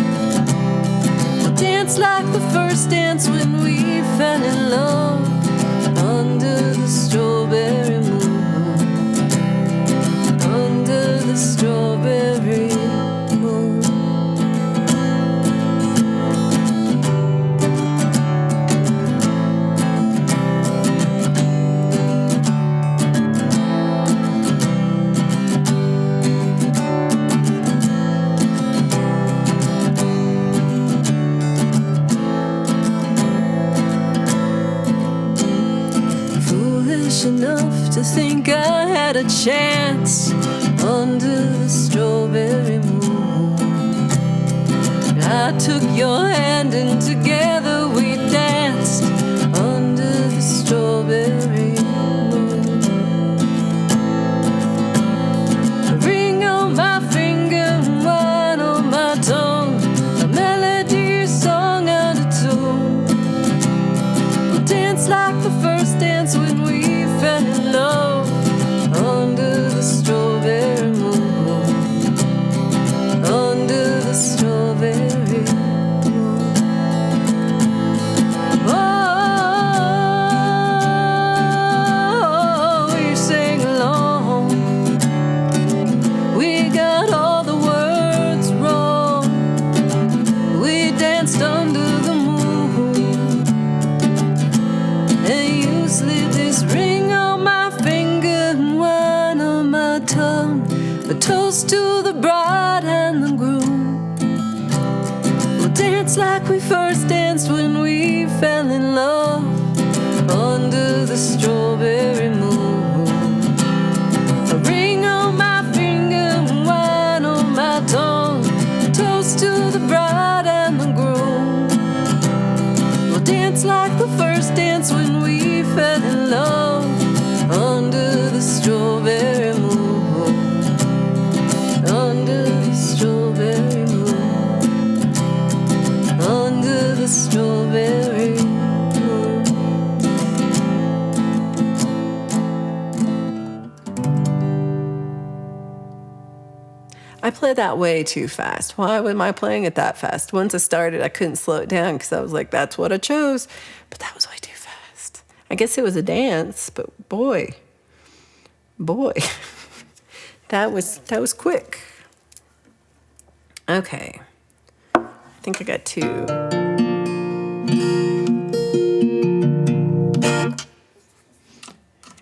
We'll dance like the first dance when we fell in love under the strawberry moon. Under the strawberry moon. Foolish enough to think I had a chance under the strawberry moon. I took your hand and together we danced under the strawberry moon. A ring on my finger and wine on my tongue, a melody, a song out of tune. We'll dance like the first dance when we fell in love under the strawberry moon. Under the strawberry moon. Oh, we sang along. We got all the words wrong. We danced under the moon. And you slid this ring on my finger and wine on my tongue. A toast to the bride and the groom. We'll dance like we first danced when we fell in love under the strawberry moon. A ring on my finger and wine on my tongue. A toast to the bride and the groom. We'll dance like the first dance when we fell in love under the strawberry moon. Under the strawberry moon. Under the strawberry moon. I play that way too fast. Why am I playing it that fast? Once I started, I couldn't slow it down because I was like, that's what I chose. But that was way too fast. I guess it was a dance, but boy, that was quick. Okay, I think I got two.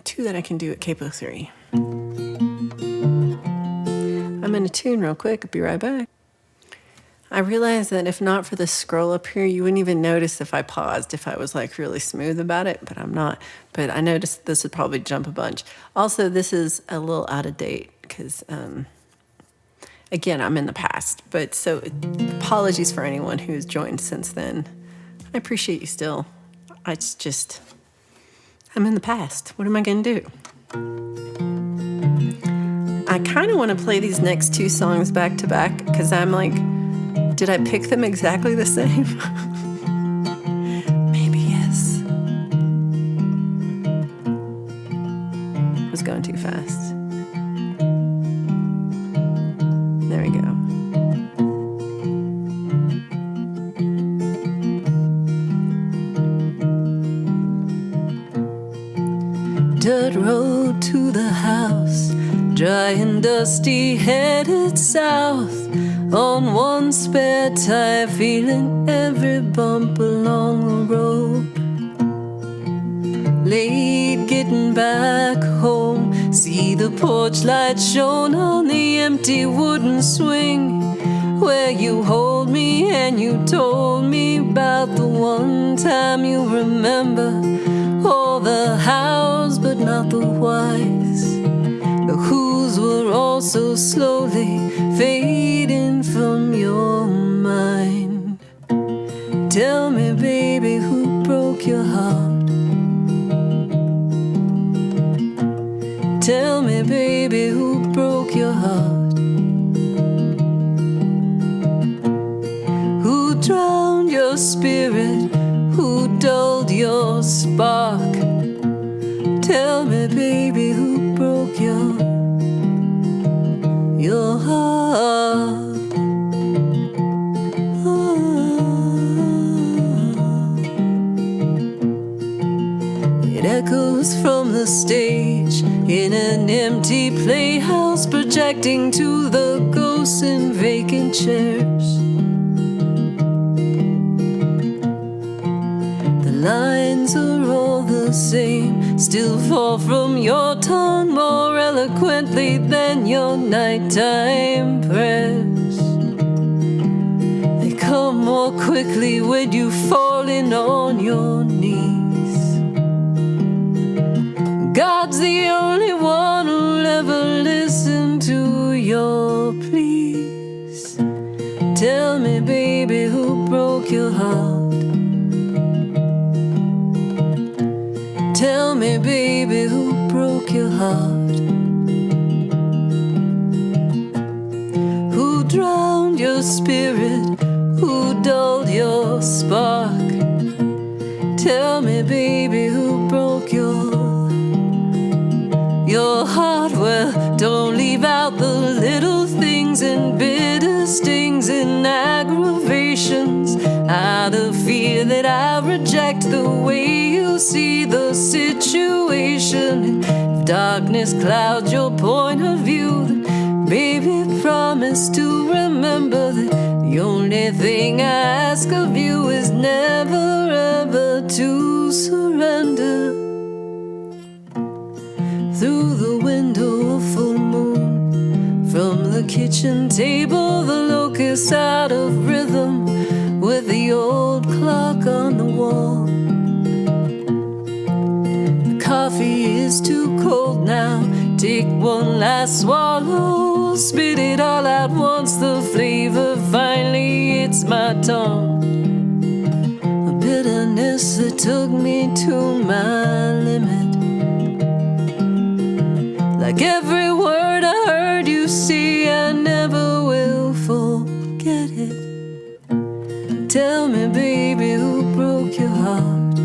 Two that I can do at capo 3. I'm in a tune real quick. I'll be right back. I realized that if not for the scroll up here, you wouldn't even notice if I paused, if I was like really smooth about it, but I'm not. But I noticed this would probably jump a bunch. Also, this is a little out of date because, again, I'm in the past. But so apologies for anyone who's joined since then. I appreciate you still. It's just, I'm in the past. What am I going to do? I kind of want to play these next two songs back to back because I'm like, did I pick them exactly the same? Maybe yes. I was going too fast. There we go. Dirt road to the house, dry and dusty, headed south. On one spare tire, feeling every bump along the road. Late getting back home, see the porch light shone on the empty wooden swing, where you hold me and you told me about the one time you remember. All the hows but not the whys. The whos were also slowly fading from your mind. Tell me, baby, who broke your heart? Tell me, baby, who broke your heart? Who drowned your spirit? Who dulled your spark? Tell me, baby, who broke your heart? It echoes from the stage in an empty playhouse, projecting to the ghosts in vacant chairs. Lines are all the same, still fall from your tongue more eloquently than your nighttime prayers. They come more quickly when you falling on your knees. God's the only one who'll ever listen to your pleas. Tell me, baby, who broke your heart? Tell me, baby, who broke your heart? Who drowned your spirit? Who dulled your spark? Tell me, baby, who broke your heart? Well, don't leave out the little things and bitter stings and aggravations out of fear that I reject the way you see the situation. If darkness clouds your point of view, then baby, promise to remember that the only thing I ask of you is never ever to surrender. Through the window, a full moon, from the kitchen table, the locusts out of rhythm with the old clock on the wall. The coffee is too cold now, take one last swallow, spit it all out once the flavor finally hits my tongue. A bitterness that took me to my limit. Like every word I heard you say, I never will forget it. Tell me, baby, who broke your heart?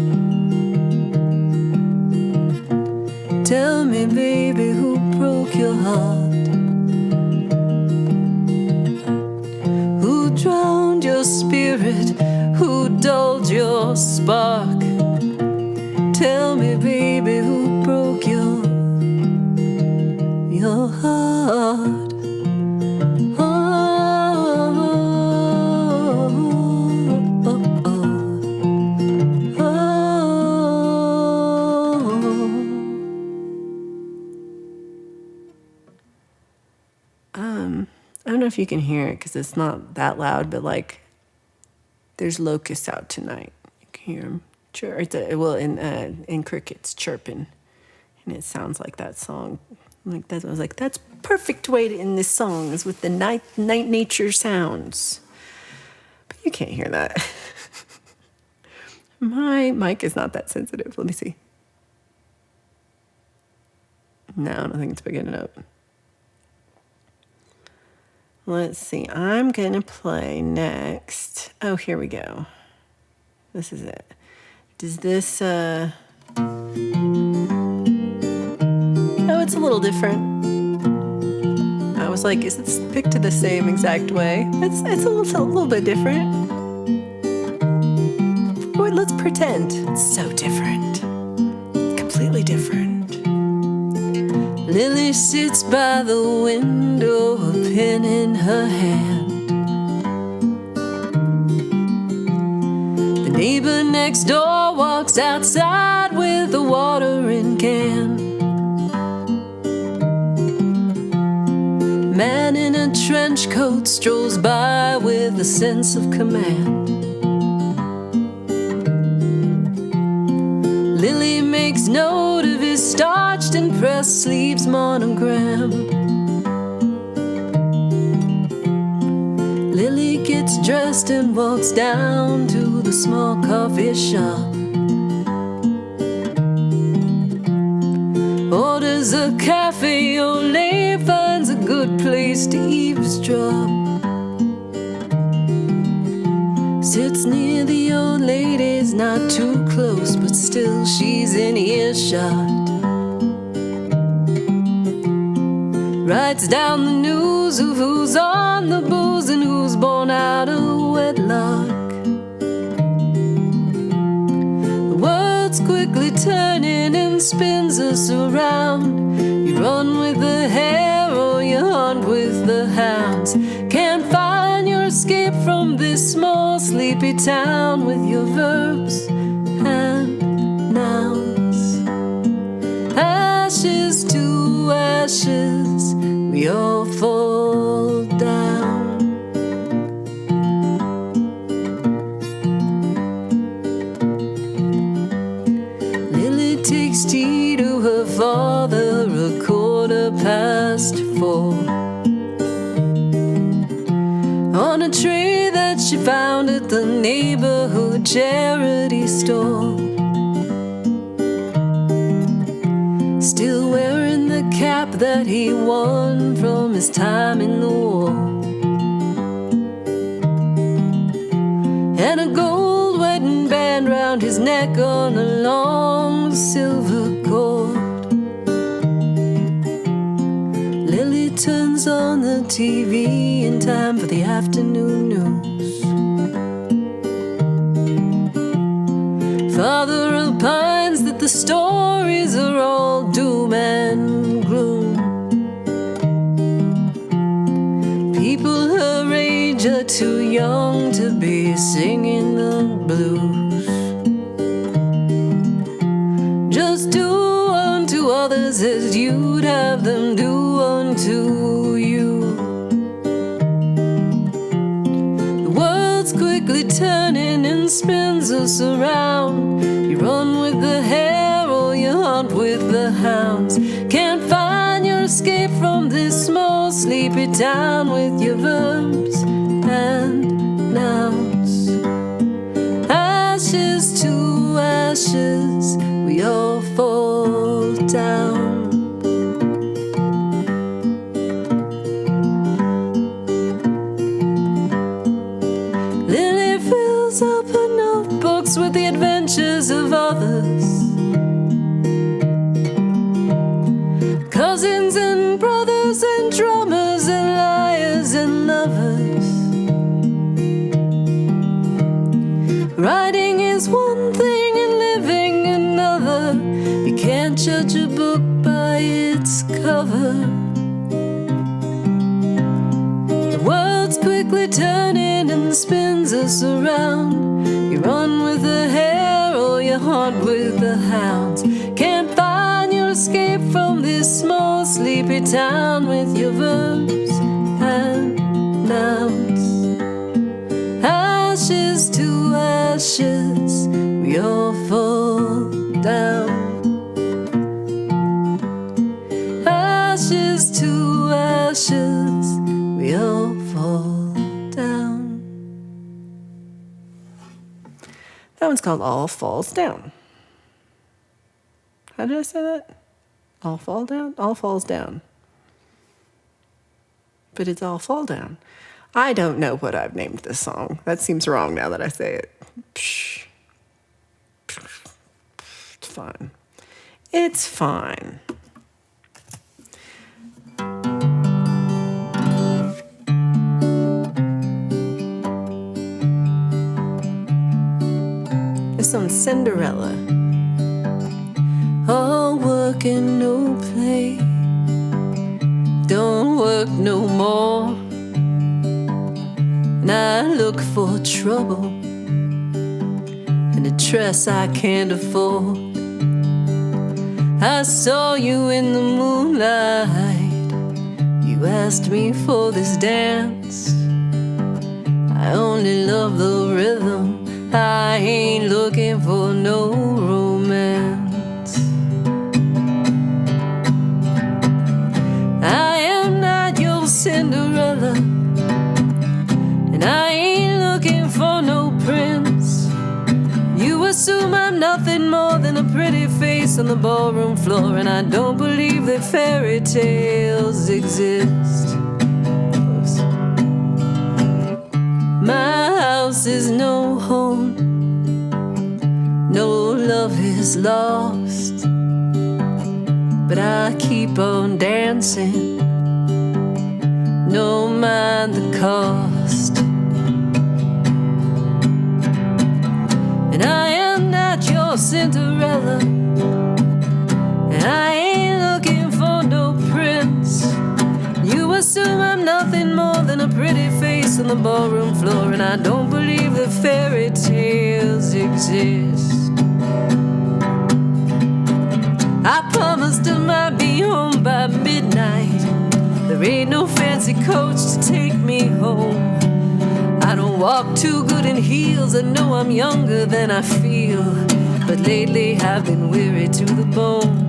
Tell me, baby, who broke your heart? Who drowned your spirit? Who dulled your spark? Tell me, baby, who broke your heart? I don't know if you can hear it because it's not that loud, but like there's locusts out tonight. You can hear them in crickets chirping, and it sounds like that song. Like that, I was like, that's perfect way to end this song is with the night nature sounds. But you can't hear that. My mic is not that sensitive. Let me see. No, I don't think it's picking it up. Let's see. I'm going to play next. Oh, here we go. This is it. Does this... Oh, it's a little different. I was like, is this picked the same exact way? It's a little bit different. Wait, let's pretend. It's so different. Completely different. Lily sits by the window, a pen in her hand. The neighbor next door walks outside with a watering can. Man in a trench coat strolls by with a sense of command. Lily makes note of his starched and pressed sleeves monogram. Lily gets dressed and walks down to the small coffee shop. Orders a cafe au lait, finds a good place to eavesdrop. Sits near the old ladies, not too close, but still she's in earshot. Writes down the news of who's on the booze and who's born out of wedlock. The world's quickly turning and spins us around. You run with the hare or you hunt with the hounds. Can't find your escape from this small sleepy town with your verbs and nouns. Ashes to ashes, we all fall down. Lily takes tea to her father 4:15 on a tray that she found at the neighborhood charity store. Still wearing the cap that he won from his time in the war, and a gold wedding band round his neck on a long silver cord. Lily turns on the TV in time for the afternoon news. Father opines that the stories are all doom and gloom. People her age are too young to be singing the blues. Just do unto others as you'd have them do unto you. The world's quickly turning and spins us around. You run with the hare or you hunt with the hounds. Can't find your escape from this small sleepy town with your verbs and nouns. Ashes to ashes, we all fall down. Lily fills up her notebooks with the adventures of others, cousins and brothers and drummers and liars and lovers. Writing is one thing and living another. You can't judge a book by its cover. The world's quickly turning and spins us around. You run with the hare or you hunt with the hounds. Can't find your escape from this small sleepy town with your verbs and nouns. Ashes to ashes, we all fall down. Ashes to ashes, we all fall down. That one's called All Falls Down. How did I say that? All fall down? All falls down. but it's all fall down. I don't know what I've named this song. That seems wrong now that I say it. Psh. It's fine. It's fine. This one's Cinderella. All work and no play, don't work no more. And I look for trouble in a dress I can't afford. I saw you in the moonlight, you asked me for this dance. I only love the rhythm, I ain't looking for no romance. I am not your Cinderella, and I ain't looking for no prince. You assume I'm nothing more than a pretty face on the ballroom floor, and I don't believe that fairy tales exist. My house is no home, no love is lost, but I keep on dancing, no mind the cost. And I am not your Cinderella, and I ain't looking for no prince. You assume I'm nothing more than a pretty face on the ballroom floor, and I don't believe that fairy tales exist. I promised I might be home by midnight. There ain't no fancy coach to take me home. I don't walk too good in heels, I know I'm younger than I feel, but lately I've been weary to the bone.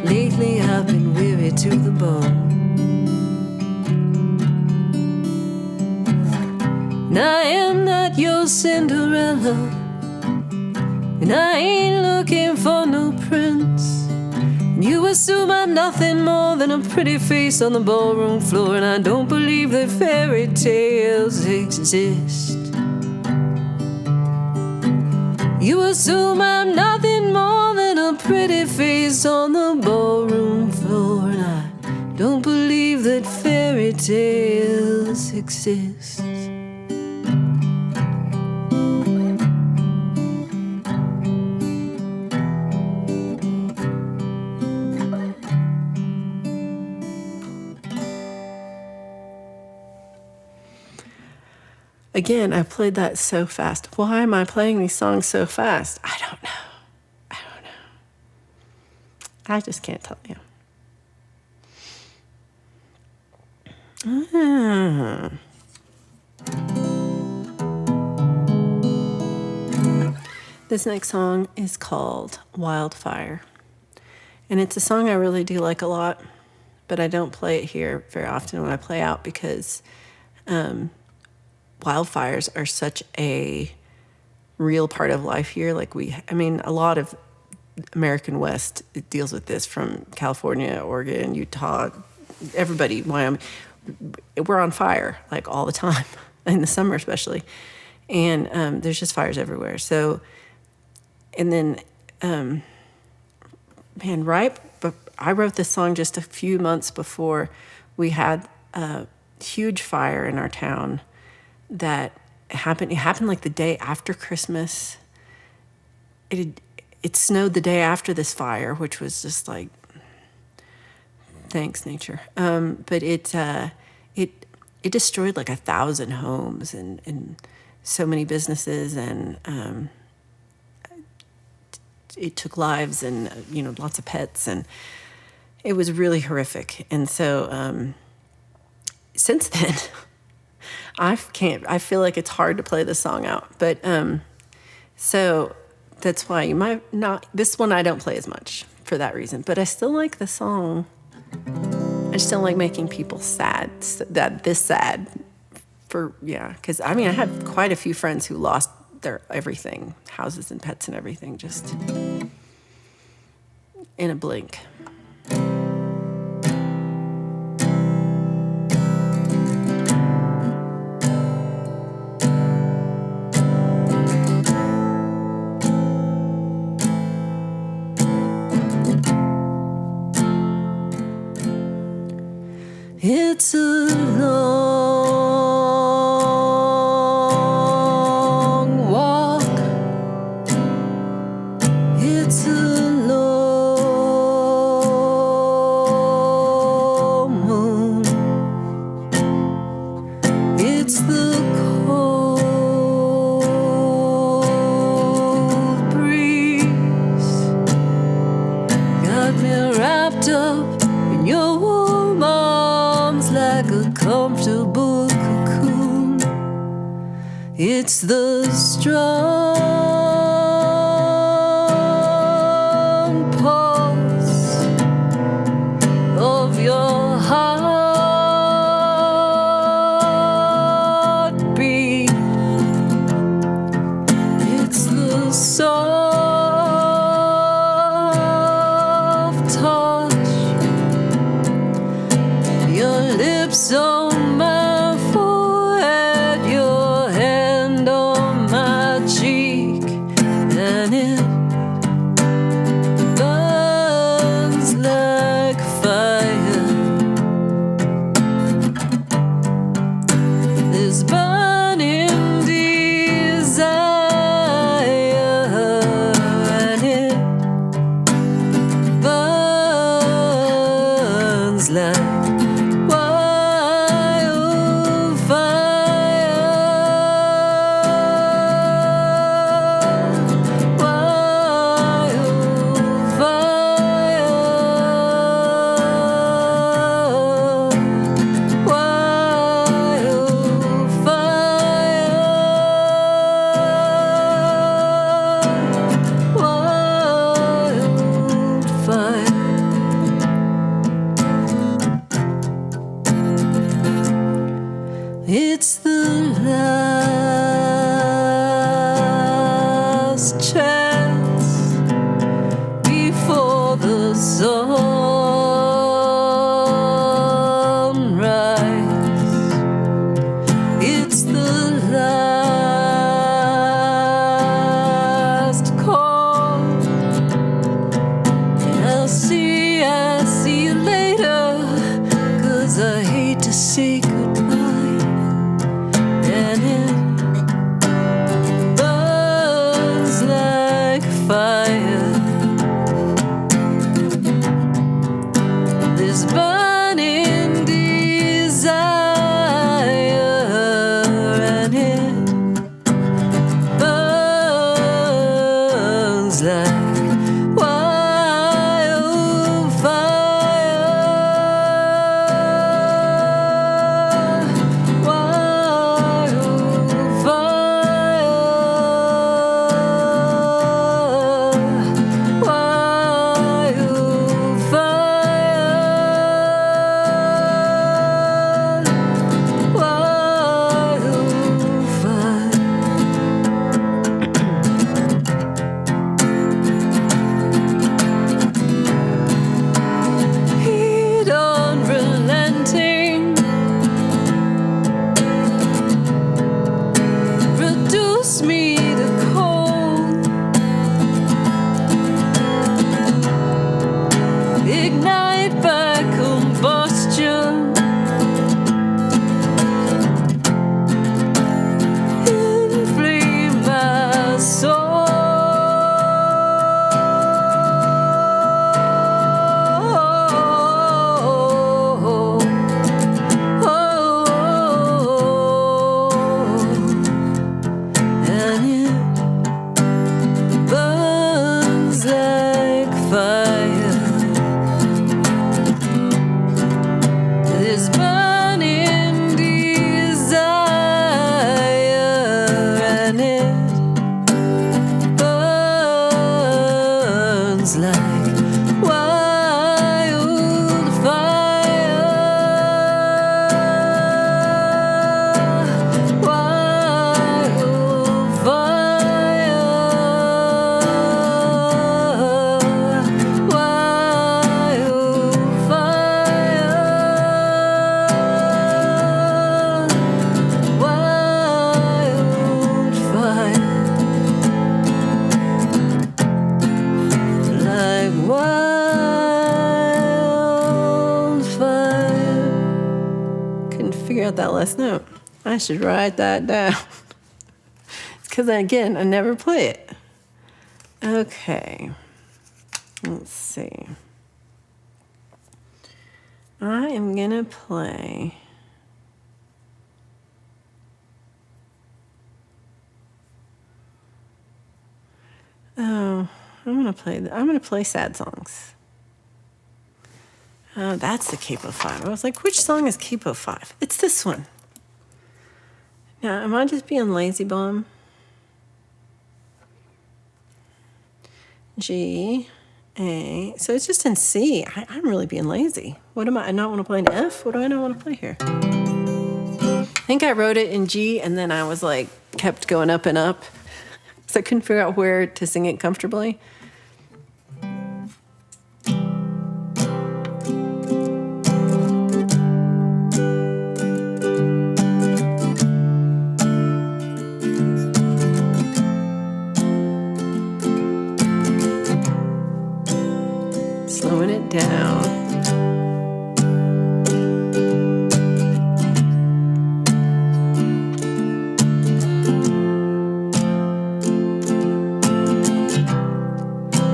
Lately I've been weary to the bone. And I am not your Cinderella, and I ain't looking for no prince. You assume I'm nothing more than a pretty face on the ballroom floor, and I don't believe that fairy tales exist. You assume I'm nothing more than a pretty face on the ballroom floor, and I don't believe that fairy tales exist. Again, I played that so fast. Why am I playing these songs so fast? I don't know. I just can't tell you. This next song is called Wildfire. And it's a song I really do like a lot, but I don't play it here very often when I play out because wildfires are such a real part of life here. A lot of American West deals with this, from California, Oregon, Utah, everybody, Wyoming. We're on fire like all the time, in the summer especially. And there's just fires everywhere. So, and then, I wrote this song just a few months before we had a huge fire in our town that happened. It happened like the day after Christmas. It snowed the day after this fire, which was just like, thanks nature. But it destroyed like 1,000 homes and so many businesses, and it took lives and lots of pets, and it was really horrific. And so since then, I feel like it's hard to play this song out. But so that's why you might not. This one I don't play as much for that reason. But I still like the song. I just don't like making people sad. This sad. Because I had quite a few friends who lost their everything, houses and pets and everything, just in a blink. It's the cold breeze got me wrapped up in your warm arms like a comfortable cocoon. It's the strong pulse of your heartbeat. It's the soft touch, your lips on my forehead, your hand on my cheek, and it burns like fire. This burning desire, and it burns like it's the last chance before the sunrise. It's the last call. I'll see you later, 'cause I hate to say goodbye. And it burns like fire. This burning desire, and it burns like me to cold, ignite by combustion, inflame my soul. This burning desire, and it burns like wildfire. Figure out that last note. I should write that down. It's because, again, I never play it. Okay. Let's see. I am going to play I'm gonna play sad songs. Oh, that's the Capo 5. I was like, which song is Capo 5? It's this one. Now, am I just being lazy bum? G, A. So it's just in C. I'm really being lazy. What am I not want to play in F? What do I not want to play here? I think I wrote it in G, and then I was like, kept going up and up. So I couldn't figure out where to sing it comfortably. Slowing it down.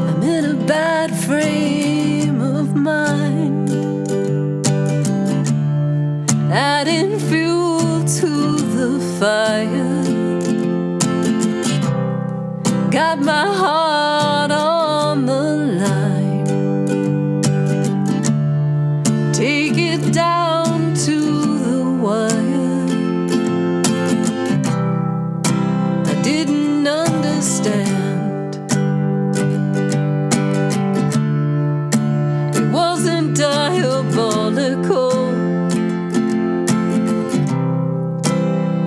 I'm in a bad frame of mind, adding fuel to the fire. Got my heart on the line. Take it down to the wire. I didn't understand. It wasn't diabolical.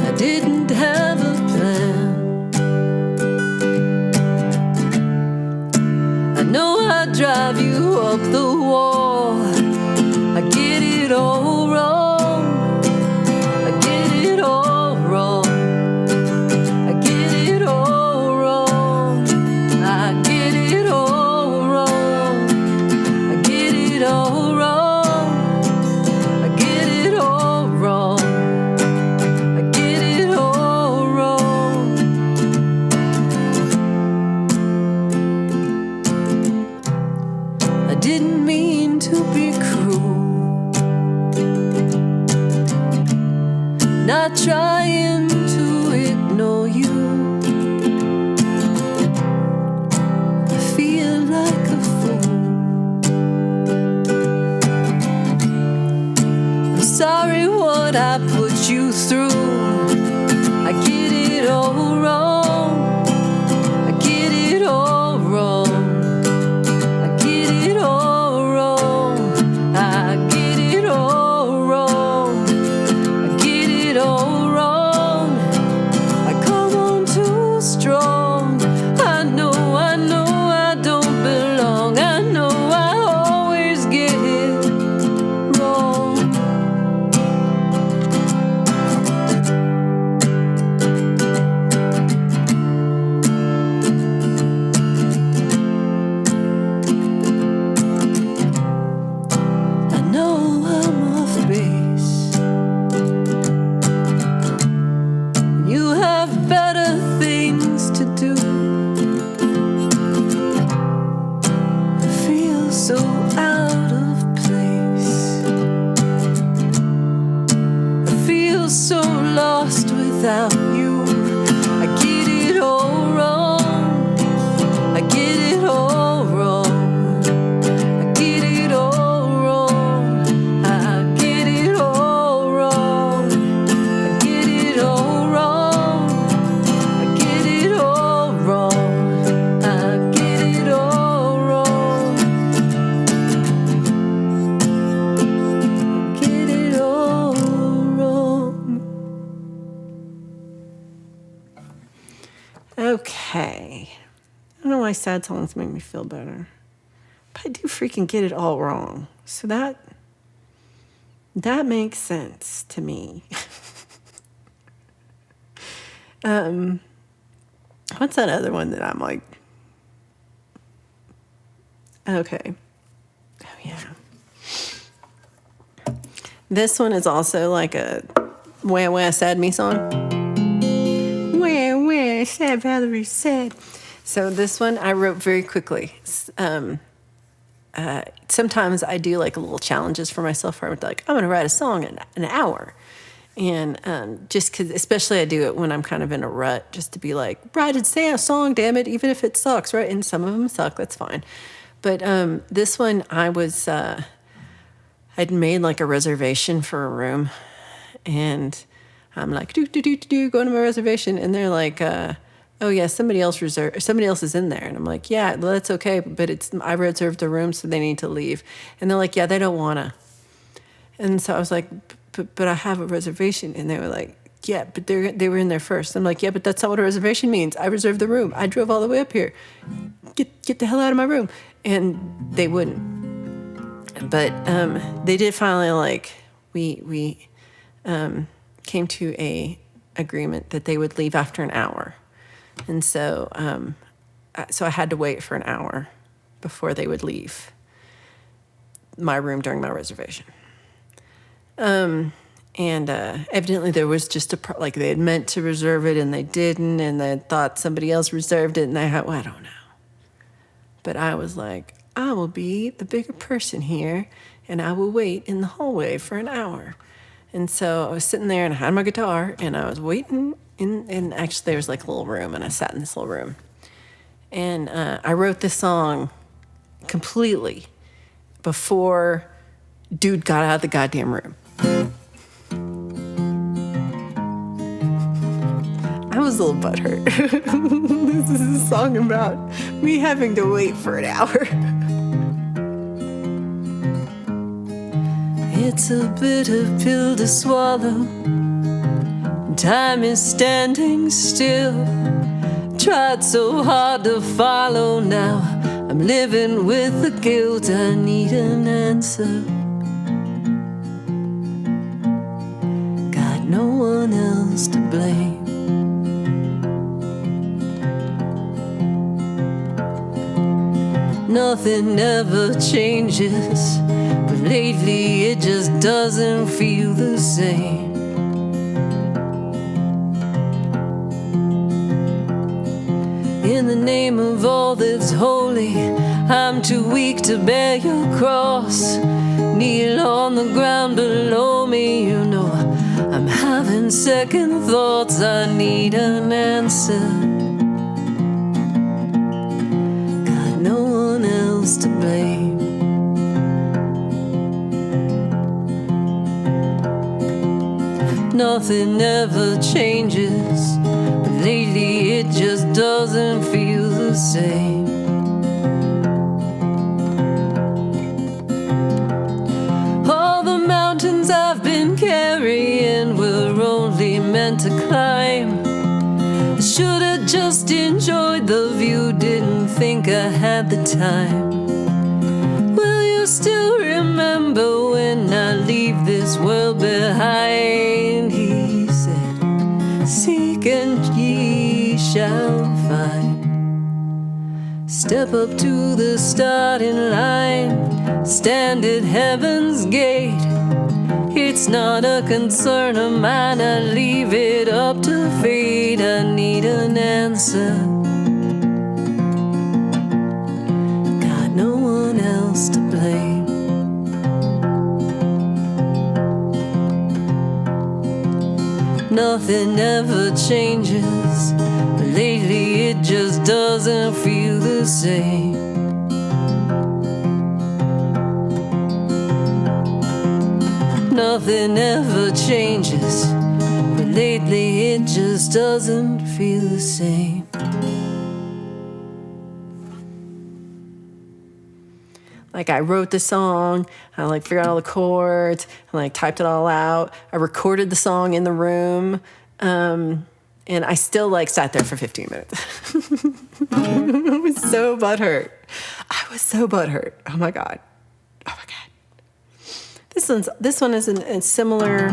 I didn't have a plan. I know I'd drive you up the wall. I get it all wrong. I get it all wrong. I get it all wrong. I get it all wrong. I get it all wrong. I get it all wrong. I get it all wrong. I didn't mean to be cruel. Not trying to ignore you. I feel like a fool. I'm sorry what I put you through. I get it all wrong. I get it all wrong. I get it all wrong. I get it all wrong. I get it all wrong. I come on too strong. I know I don't belong. I know I always get it wrong. I know I'm off base. You have better things to do. I feel so out of place. I feel so lost without you. I get it all wrong. I get it all wrong. I get it all wrong. I get it all wrong. I get it all wrong. I get it all wrong. I get it all wrong. Get it all wrong. Okay. I don't know why sad songs make me feel better. But I do freaking get it all wrong. So that makes sense to me. What's that other one that I'm like, okay. Oh yeah. This one is also like a wah wah sad me song. Wah wah sad Valerie sad. So this one I wrote very quickly. Sometimes I do like little challenges for myself where I'm like, I'm going to write a song in an hour. And just because, especially I do it when I'm kind of in a rut, just to be like, write and say a song, damn it, even if it sucks, right? And some of them suck, that's fine. But this one, I'd made like a reservation for a room, and I'm like, going to my reservation, and they're like, oh yeah, somebody else is in there, and I'm like, yeah, well, that's okay, but I reserved a room, so they need to leave, and they're like, yeah, they don't wanna, and so I was like, but I have a reservation, and they were like, yeah, but they were in there first. I'm like, yeah, but that's not what a reservation means. I reserved the room. I drove all the way up here. Get the hell out of my room, and they wouldn't. But they did finally, like, we came to a agreement that they would leave after an hour. And so I had to wait for an hour before they would leave my room during my reservation. And evidently there was just like they had meant to reserve it and they didn't, and they thought somebody else reserved it, and I don't know. But I was like, I will be the bigger person here, and I will wait in the hallway for an hour. And so I was sitting there, and I had my guitar, and I was waiting and actually there was like a little room, and I sat in this little room. And I wrote this song completely before dude got out of the goddamn room. I was a little butthurt. This is a song about me having to wait for an hour. It's a bitter pill to swallow. Time is standing still. Tried so hard to follow now. I'm living with the guilt. I need an answer. Got no one else to blame. Nothing ever changes, but lately it just doesn't feel the same. In the name of all that's holy, I'm too weak to bear your cross. Kneel on the ground below me, you know I'm having second thoughts. I need an answer. Got no one else to blame. Nothing ever changes, but lately it just doesn't feel the same. All the mountains I've been carrying were only meant to climb. I should have just enjoyed the view, didn't think I had the time. Will you still remember when I leave this world behind? He said, seek and ye shall find. Step up to the starting line, stand at heaven's gate. It's not a concern of mine, I leave it up to fate. I need an answer. Got no one else to blame. Nothing ever changes, but lately it just doesn't feel the same. Nothing ever changes, but lately it just doesn't feel the same. Like, I wrote the song, I like figured out all the chords, I like typed it all out. I recorded the song in the room, and I still like sat there for 15 minutes. I was so butthurt. Oh my God. This one is a similar.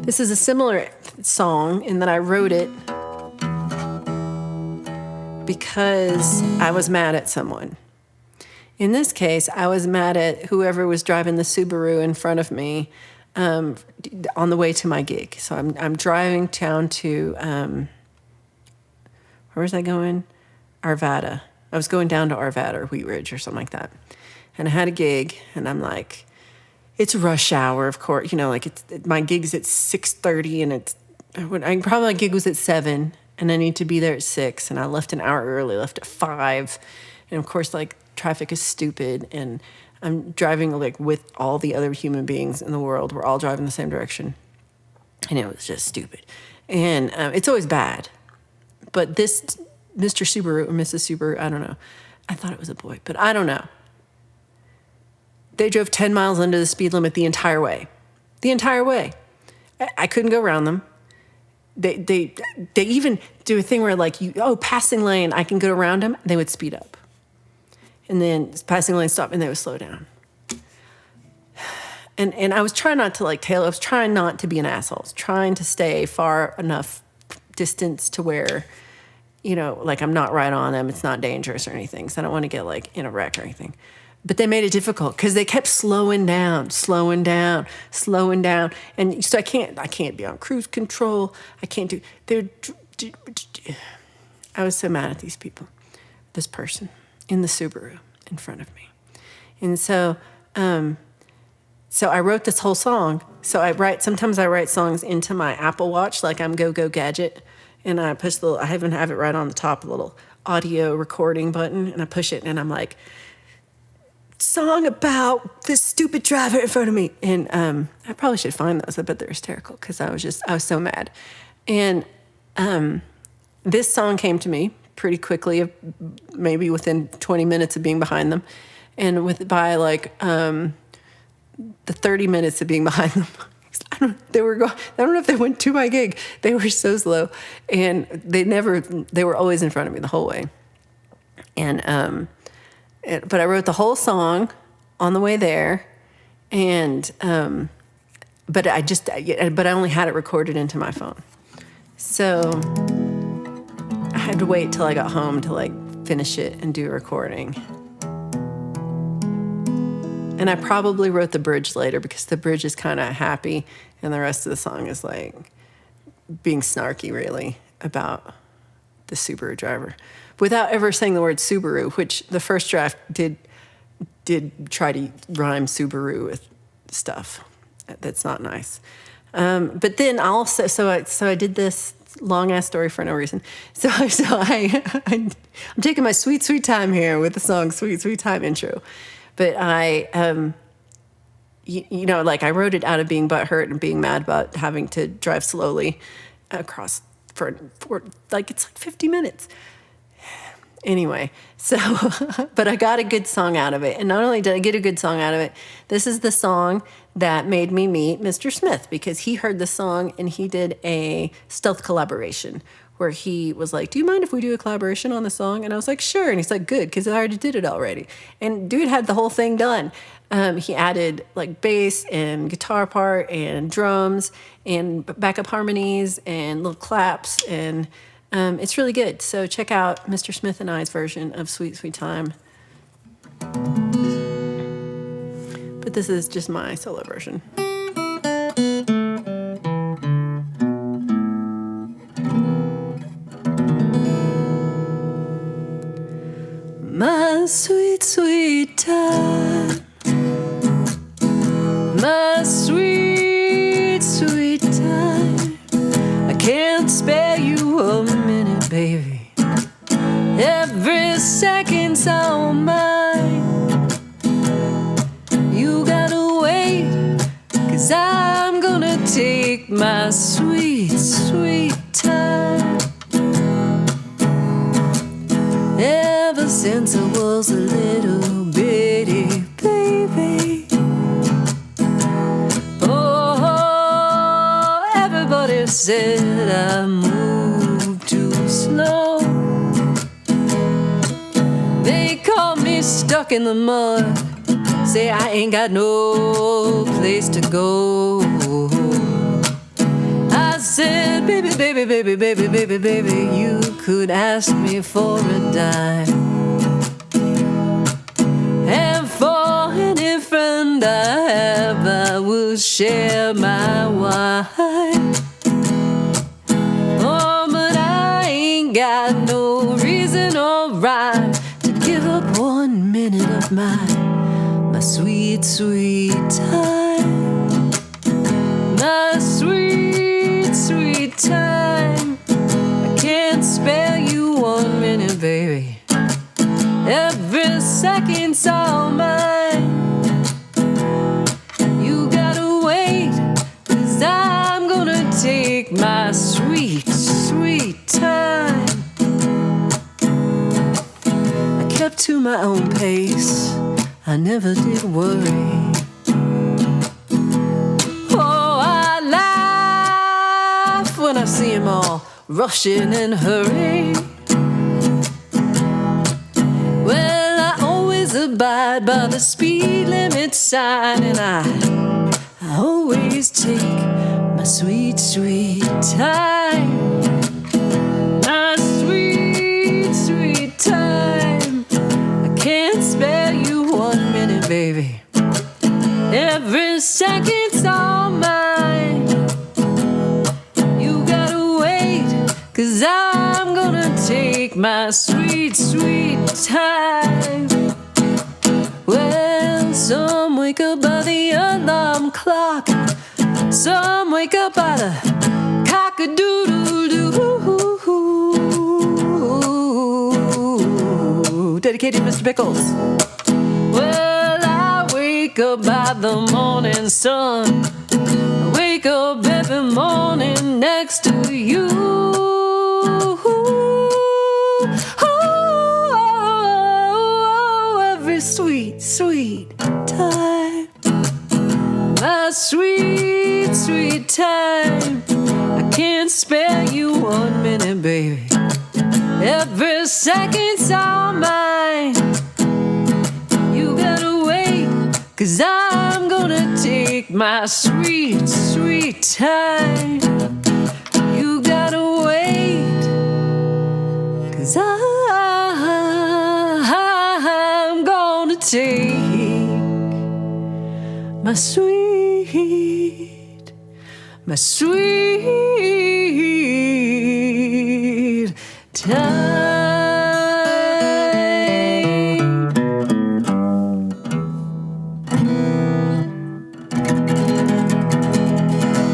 This is a similar song in that I wrote it because I was mad at someone. In this case, I was mad at whoever was driving the Subaru in front of me on the way to my gig. So I'm driving down to where was I going? Arvada. I was going down to Arvada or Wheat Ridge or something like that. and I had a gig, and I'm like, it's rush hour, of course. Like my gig's at 6:30, and my gig was at 7, and I need to be there at 6, and I left an hour early, left at 5, and of course, like, traffic is stupid, and I'm driving like with all the other human beings in the world. We're all driving the same direction, and it was just stupid, and it's always bad. But this Mr. Subaru or Mrs. Subaru, I don't know. I thought it was a boy, but I don't know. They drove 10 miles under the speed limit the entire way. The entire way. I couldn't go around them. They even do a thing where, like, passing lane, I can go around them. They would speed up. And then passing lane stop, and they would slow down. And I was trying not to, like, tail. I was trying not to be an asshole. I was trying to stay far enough distance to where, like, I'm not right on them. It's not dangerous or anything. So I don't want to get, like, in a wreck or anything. But they made it difficult because they kept slowing down. And so I can't be on cruise control. I was so mad at these people, this person in the Subaru in front of me. And so I wrote this whole song. Sometimes I write songs into my Apple Watch, like I'm Go Gadget. And I push I even have it right on the top, a little audio recording button. And I push it and I'm like, song about this stupid driver in front of me. And I probably should find those. I bet they're hysterical because I was so mad. And this song came to me pretty quickly, maybe within 20 minutes of being behind them. And by like the 30 minutes of being behind them, I don't know if they went to my gig. They were so slow. And they were always in front of me the whole way. And but I wrote the whole song on the way there, and but I only had it recorded into my phone, so I had to wait till I got home to like finish it and do a recording. And I probably wrote the bridge later because the bridge is kind of happy, and the rest of the song is like being snarky, really, about the Subaru driver, without ever saying the word Subaru, which the first draft did try to rhyme Subaru with stuff. That's not nice. But then so I did this long ass story for no reason. So I'm taking my sweet time here with the song Sweet Time intro. But I like I wrote it out of being butthurt and being mad about having to drive slowly across for like it's like 50 minutes. Anyway, but I got a good song out of it. And not only did I get a good song out of it, this is the song that made me meet Mr. Smith, because he heard the song and he did a stealth collaboration where he was like, do you mind if we do a collaboration on the song? And I was like, sure. And he's like, good, because I already did it already. And dude had the whole thing done. He added like bass and guitar part and drums and backup harmonies and little claps, and it's really good. So check out Mr. Smith and I's version of Sweet Time. But this is just my solo version. My sweet time, my sweet time. I can't spare you a minute, baby. Every second's on mine. You gotta wait, 'cause I'm gonna take my sweet time. Ever since I was a little bitty baby, oh, everybody said I move too slow. They call me stuck in the mud, say I ain't got no place to go. I said, baby, baby, baby, baby, baby, baby, you could ask me for a dime. And for any friend I have, I will share my wine. Oh, but I ain't got no reason or rhyme to give up 1 minute of my sweet, sweet time. My sweet, sweet time. I can't spare you 1 minute, baby. Every second's all mine. You gotta wait, 'cause I'm gonna take my sweet, sweet time. I kept to my own pace, I never did worry. Oh, I laugh when I see 'em all rushing and hurry. Well, I always abide by the speed limit sign, and I always take my sweet, sweet time. My sweet, sweet time. I can't spare you 1 minute, baby. Every second's all mine. You gotta wait, 'cause I'm gonna take my sweet, sweet time. Well, some wake up by the alarm clock. Some wake up by the cock-a-doodle-doo. Dedicated Mr. Pickles. Well, I wake up by the morning sun. I wake up every morning next to you. Oh, every sweet, sweet time. My sweet, sweet time. I can't spare you 1 minute, baby. Every second's all mine. You gotta wait, 'cause I'm gonna take my sweet, sweet time. You gotta wait, 'cause I'm gonna take my sweet, my sweet time.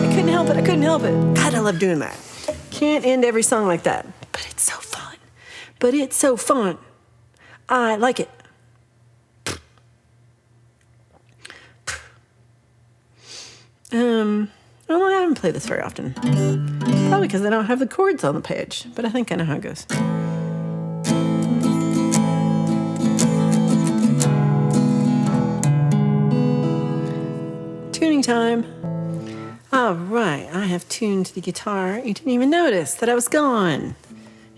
I couldn't help it. God, I love doing that. Can't end every song like that. But it's so fun. I like it. Well, I haven't played this very often. Probably because I don't have the chords on the page, but I think I know how it goes. Tuning time. All right, I have tuned the guitar. You didn't even notice that I was gone.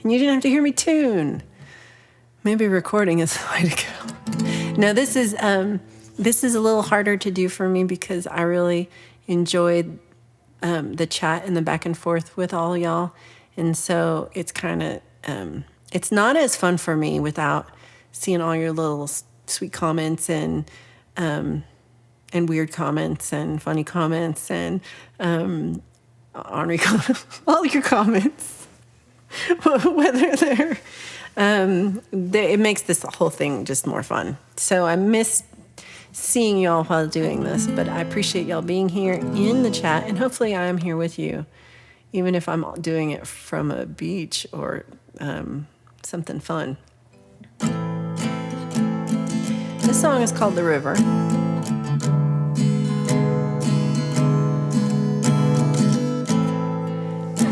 And you didn't have to hear me tune. Maybe recording is the way to go. No, this is a little harder to do for me because I really enjoyed the chat and the back and forth with all y'all. And so it's kind of, it's not as fun for me without seeing all your little sweet comments and weird comments and funny comments and ornery comments, all your comments, whether they're, it makes this whole thing just more fun. So I miss seeing y'all while doing this, but I appreciate y'all being here in the chat, and hopefully I am here with you, even if I'm doing it from a beach or something fun. This song is called The River.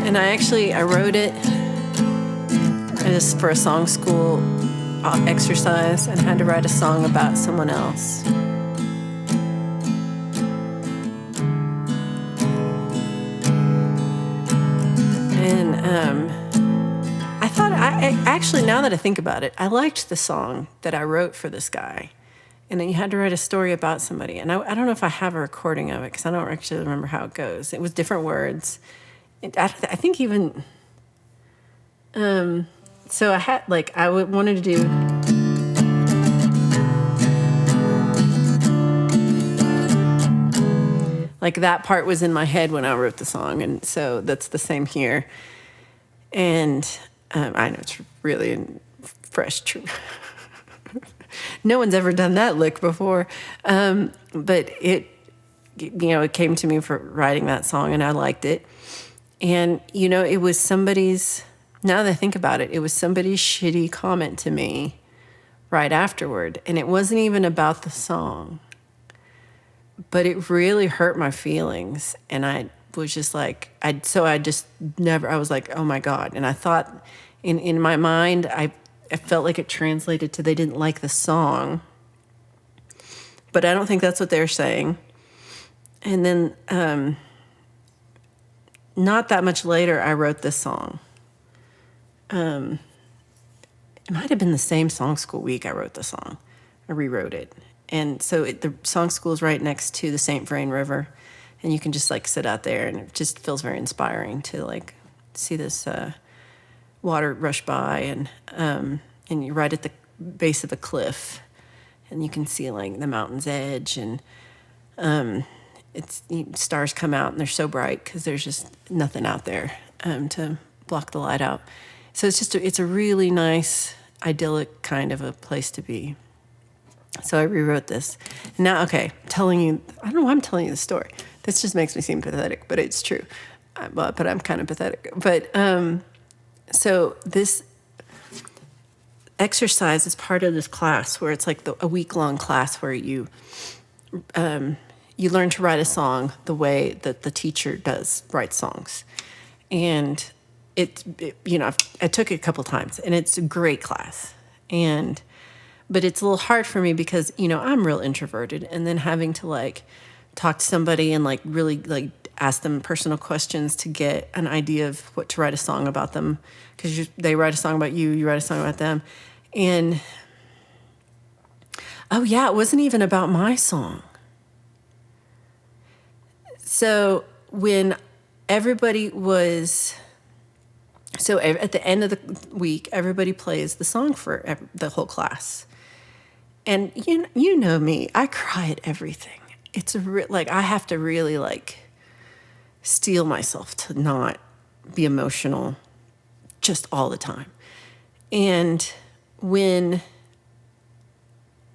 And I wrote it just for a song school exercise and had to write a song about someone else. And I thought, actually, now that I think about it, I liked the song that I wrote for this guy. And then you had to write a story about somebody. And I don't know if I have a recording of it because I don't actually remember how it goes. It was different words. I think even, so I had, I wanted to do, that part was in my head when I wrote the song, and so that's the same here. And I know it's really fresh, No one's ever done that lick before. But it came to me for writing that song, and I liked it. And, it was somebody's, now that I think about it, it was somebody's shitty comment to me right afterward. And it wasn't even about the song, but it really hurt my feelings. And I was just like, I was like, oh my God. And I thought in my mind, I felt like it translated to they didn't like the song, but I don't think that's what they're saying. And then, not that much later, I wrote this song. It might have been the same song school week I wrote the song. I rewrote it. And so the song school is right next to the St. Vrain River. And you can just like sit out there, and it just feels very inspiring to like see this water rush by. And you're right at the base of a cliff. And you can see like the mountain's edge, and stars come out, and they're so bright because there's just nothing out there to block the light out. So it's a really nice, idyllic kind of a place to be. So I rewrote this. Now, okay, I don't know why I'm telling you the story. This just makes me seem pathetic, but it's true. But I'm kind of pathetic. But so this exercise is part of this class where it's like a week-long class where you learn to write a song the way that the teacher does write songs. And I took it a couple times, and it's a great class. But it's a little hard for me because, I'm real introverted, and then having to like talk to somebody and like really like ask them personal questions to get an idea of what to write a song about them, because they write a song about you, you write a song about them. And oh yeah, it wasn't even about my song. So when everybody was, at the end of the week, everybody plays the song for the whole class. And you know me, I cry at everything. It's I have to really like steel myself to not be emotional just all the time. And when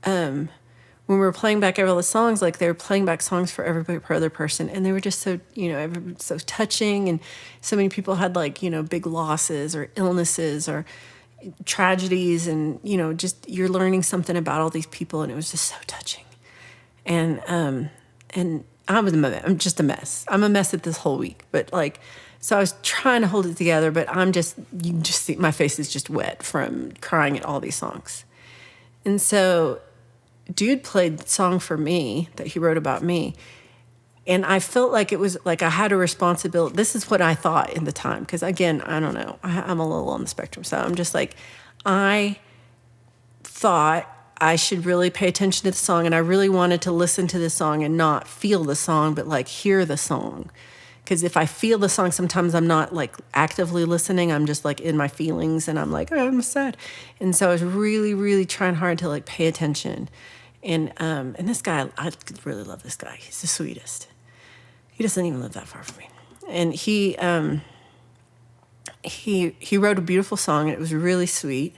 we were playing back all the songs, like they were playing back songs for everybody, per other person, and they were just so, so touching, and so many people had like, big losses or illnesses or tragedies, and just you're learning something about all these people, and it was just so touching. And I'm just a mess. I'm a mess at this whole week, but like, so I was trying to hold it together, but you can just see my face is just wet from crying at all these songs. And so dude played the song for me that he wrote about me. And I felt like it was like I had a responsibility. This is what I thought in the time. Because again, I don't know. I'm a little on the spectrum. So I'm just like, I thought I should really pay attention to the song. And I really wanted to listen to the song and not feel the song, but like hear the song. Because if I feel the song, sometimes I'm not like actively listening. I'm just like in my feelings, and I'm like, oh, I'm sad. And so I was really, really trying hard to like pay attention. And this guy, I really love this guy. He's the sweetest. He doesn't even live that far from me. And he wrote a beautiful song, and it was really sweet.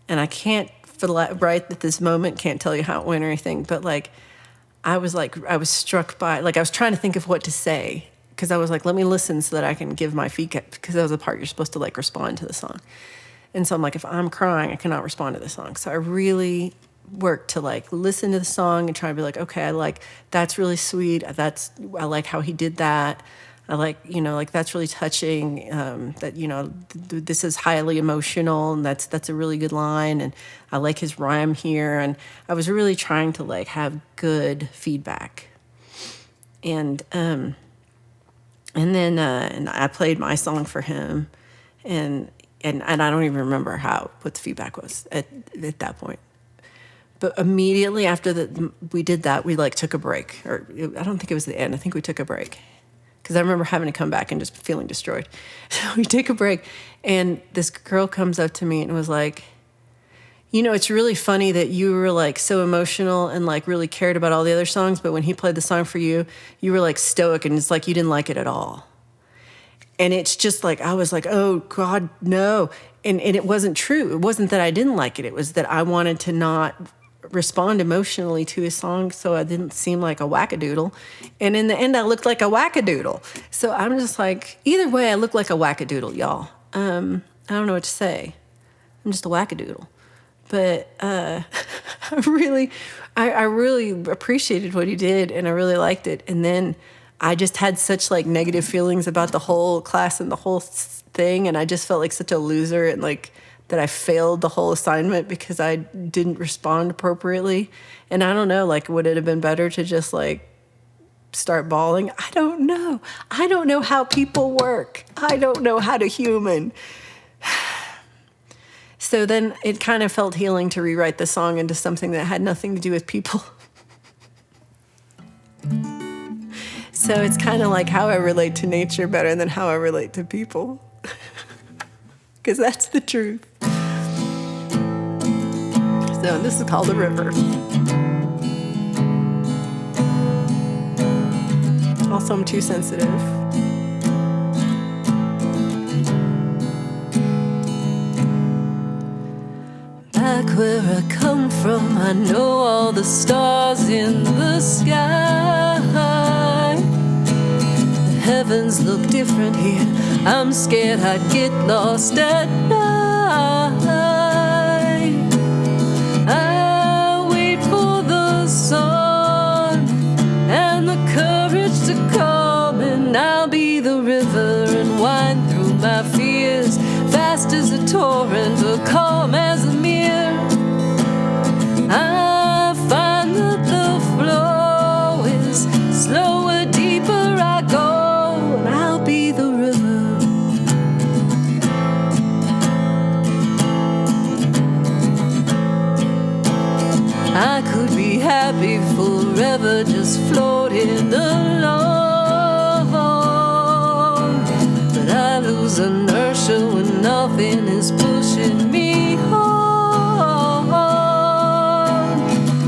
And I can't, right at this moment, can't tell you how it went or anything. But like, I was struck by, like I was trying to think of what to say. Because I was like, let me listen so that I can give my feedback. Because that was a part you're supposed to like respond to the song. And so I'm like, if I'm crying, I cannot respond to the song. So I really work to like listen to the song and try to be like, okay, that's really sweet. I like how he did that. I like, that's really touching. This is highly emotional, and that's a really good line. And I like his rhyme here. And I was really trying to like have good feedback. And then I played my song for him, and I don't even remember what the feedback was at that point. But immediately after we did that, we like took a break. Or I don't think it was the end. I think we took a break. Because I remember having to come back and just feeling destroyed. So we take a break, and this girl comes up to me and was like, it's really funny that you were like so emotional and like really cared about all the other songs, but when he played the song for you, you were like stoic, and it's like you didn't like it at all. And it's just like, I was like, oh God, no. And it wasn't true. It wasn't that I didn't like it. It was that I wanted to not respond emotionally to his song so I didn't seem like a wackadoodle. And in the end, I looked like a wackadoodle. So I'm just like, either way, I look like a wackadoodle, y'all. I don't know what to say. I'm just a wackadoodle. But I really appreciated what he did, and I really liked it. And then I just had such like negative feelings about the whole class and the whole thing, and I just felt like such a loser, and like that I failed the whole assignment because I didn't respond appropriately. And I don't know, like, would it have been better to just like start bawling? I don't know. I don't know how people work. I don't know how to human. So then it kind of felt healing to rewrite the song into something that had nothing to do with people. So it's kind of like how I relate to nature better than how I relate to people. Because that's the truth. So this is called The River. Also, I'm too sensitive. Back where I come from, I know all the stars in the sky. The heavens look different here. I'm scared I'd get lost at night. I wait for the sun and the courage to come, and I'll be the river and wind through my fears, fast as a torrent or calm as a mere. I find that the flow is slower, deeper I go, and I'll be the river. I could be happy forever just floating along, but I lose inertia when nothing is pushing me home.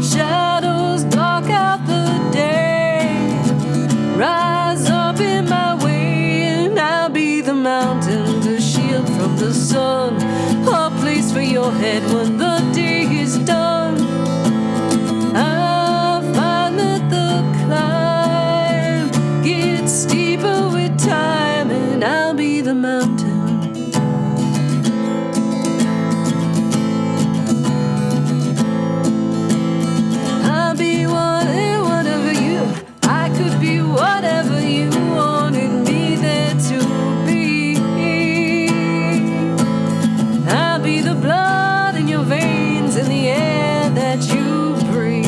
Shadows block out the day, rise up in my way, and I'll be the mountain to shield from the sun, a place for your head when the day is done. I find that the climb gets steeper with time, and I'll be the mountain. I'll be whatever you, I could be whatever you wanted me there to be. I'll be the blood in your veins and the air that you breathe.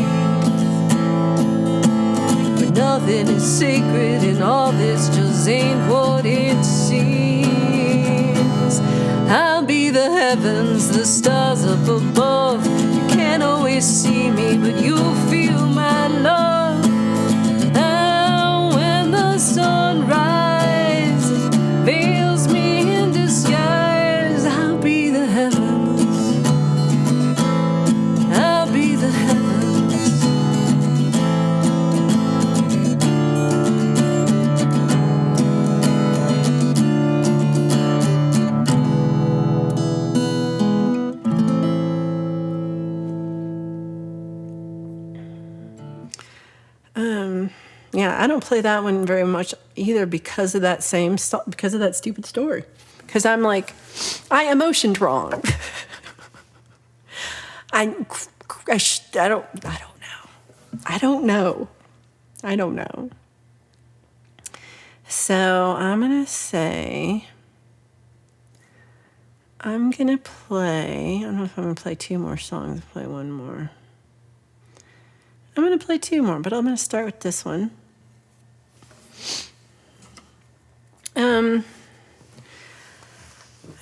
But nothing is sacred, and all this just ain't what it seems. I'll be the heavens, the stars up above. You can't always see me, but you'll feel my love. And when the sun rises, veils me in disguise, I'll be the heavens. I'll be the heavens. Yeah, I don't play that one very much either because of that because of that stupid story. Because I'm like, I emotioned wrong. I don't know. So I'm gonna say, I'm gonna play. I don't know if I'm gonna play two more songs. Play one more. I'm gonna play two more, but I'm gonna start with this one.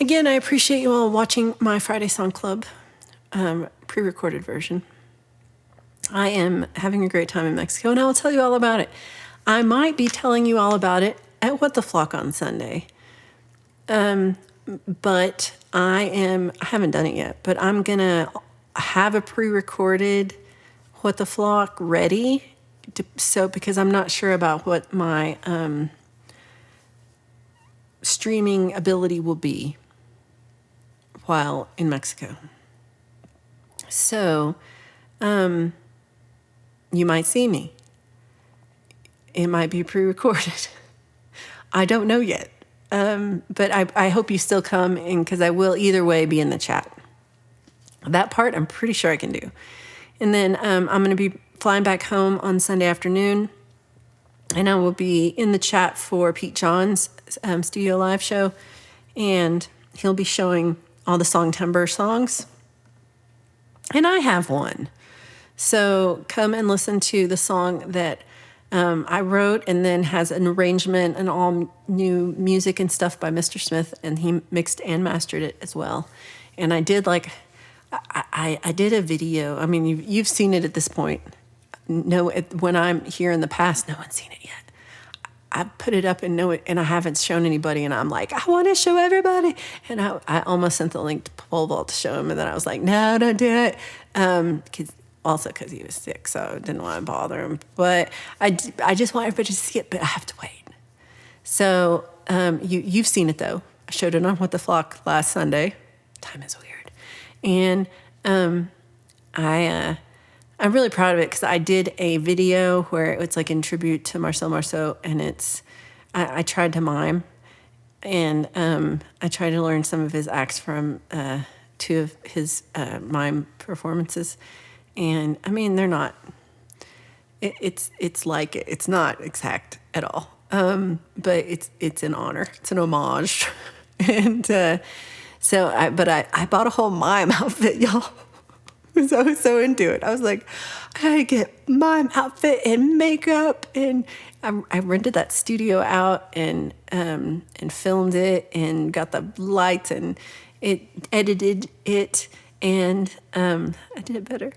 Again, I appreciate you all watching my Friday Song Club pre-recorded version. I am having a great time in Mexico, and I will tell you all about it. I might be telling you all about it at What the Flock on Sunday. But I haven't done it yet, but I'm going to have a pre-recorded What the Flock ready. Because I'm not sure about what my streaming ability will be while in Mexico. So you might see me. It might be pre-recorded. I don't know yet. But I hope you still come in, because I will either way be in the chat. That part I'm pretty sure I can do. And then I'm going to be flying back home on Sunday afternoon. And I will be in the chat for Pete John's studio live show. And he'll be showing all the Songtember songs. And I have one. So come and listen to the song that I wrote, and then has an arrangement and all new music and stuff by Mr. Smith, and he mixed and mastered it as well. And I did I did a video. I mean, you've seen it at this point. No, when I'm here in the past, no one's seen it yet. I put it up and I haven't shown anybody, and I'm like, I want to show everybody. And I almost sent the link to Pole Vault to show him, and then I was like, no, don't do it. Because he was sick, so I didn't want to bother him. But I just want everybody to see it, but I have to wait. So you've seen it, though. I showed it on What the Flock last Sunday. Time is weird. And I'm really proud of it, because I did a video where it's like in tribute to Marcel Marceau, and I tried to mime, and I tried to learn some of his acts from two of his mime performances. And I mean, they're not, it's not exact at all. But it's an honor. It's an homage. And I bought a whole mime outfit, y'all. Because I was so into it. I was like, I gotta get mime outfit and makeup. And I rented that studio out and filmed it and got the lights and edited it. And I did it better.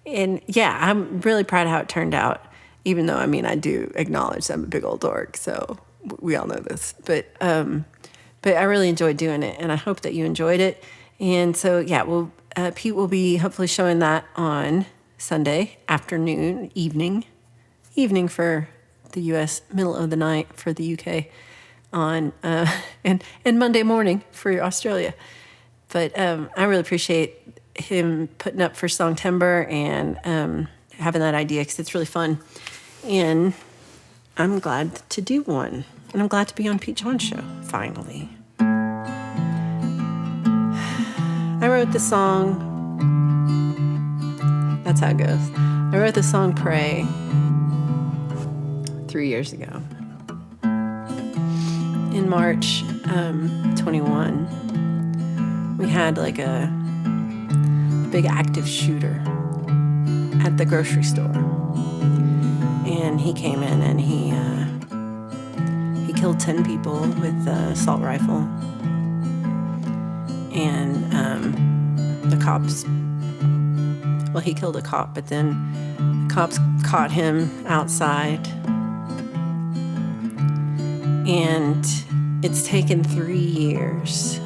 and yeah, I'm really proud of how it turned out. Even though, I mean, I do acknowledge I'm a big old dork, so we all know this. But I really enjoyed doing it, and I hope that you enjoyed it. And so, yeah, Pete will be hopefully showing that on Sunday afternoon, evening for the U.S., middle of the night for the UK, on and Monday morning for Australia. But I really appreciate him putting up for Songtember and having that idea, because it's really fun. And I'm glad to do one. And I'm glad to be on Pete John's show, finally. I wrote the song, that's how it goes. I wrote the song Pray 3 years ago. In March 21, we had like a big active shooter at the grocery store. And he came in and he killed 10 people with an assault rifle. And the cops, well, he killed a cop, but then the cops caught him outside. And it's taken 3 years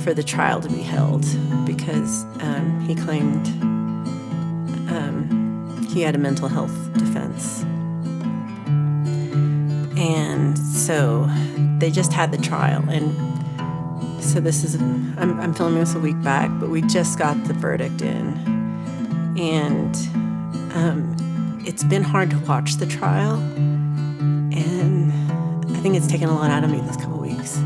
for the trial to be held, because he claimed he had a mental health defense. And so they just had the trial. And so this is, I'm filming this a week back, but we just got the verdict in. And it's been hard to watch the trial. And I think it's taken a lot out of me this couple weeks.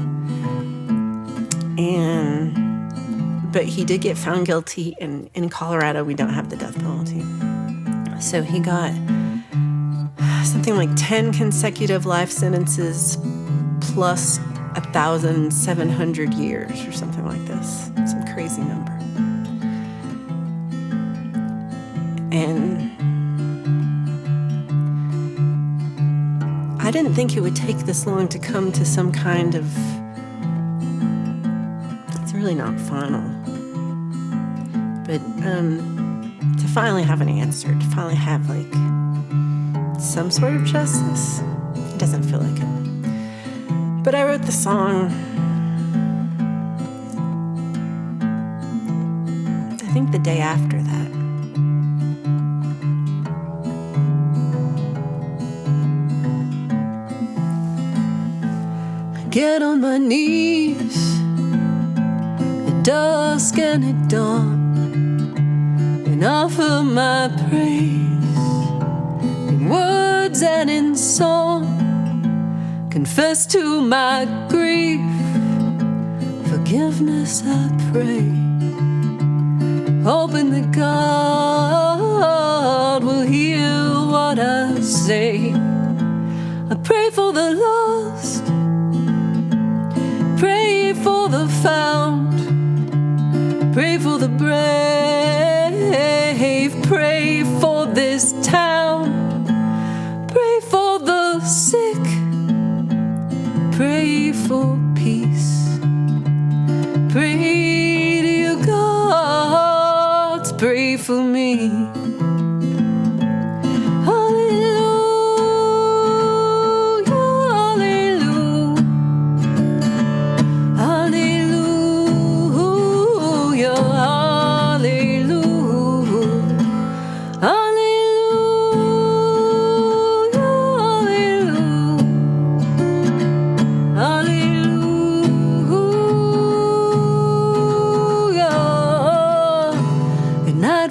But he did get found guilty, and in Colorado we don't have the death penalty. So he got something like 10 consecutive life sentences plus 1,700 years or something like this. Some crazy number. And I didn't think it would take this long to come to some kind of, it's really not final, but to finally have an answer, to finally have like some sort of justice. It doesn't feel like it. But I wrote the song, I think the day after that. Get on my knees at dusk and at dawn. and offer my praise in words and in song. Confess to my grief, forgiveness I pray, hoping that God will hear what I say. I pray for the lost, pray for the found, pray for the brave, pray for this town, pray for the sick, pray for peace, pray to your gods, pray for me.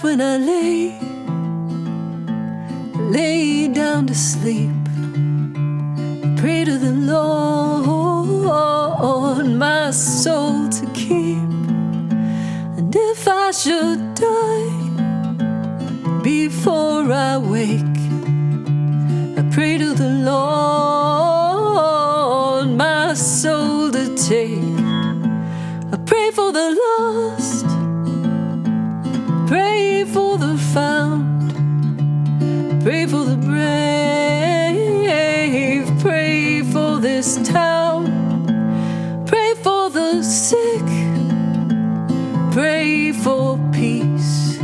When I lay down to sleep, pray to the Lord my soul to keep. And if I should die before I wake, I pray to the Lord my soul to take. I pray for the lost, pray for the found, pray for the brave, pray for this town, pray for the sick, pray for peace,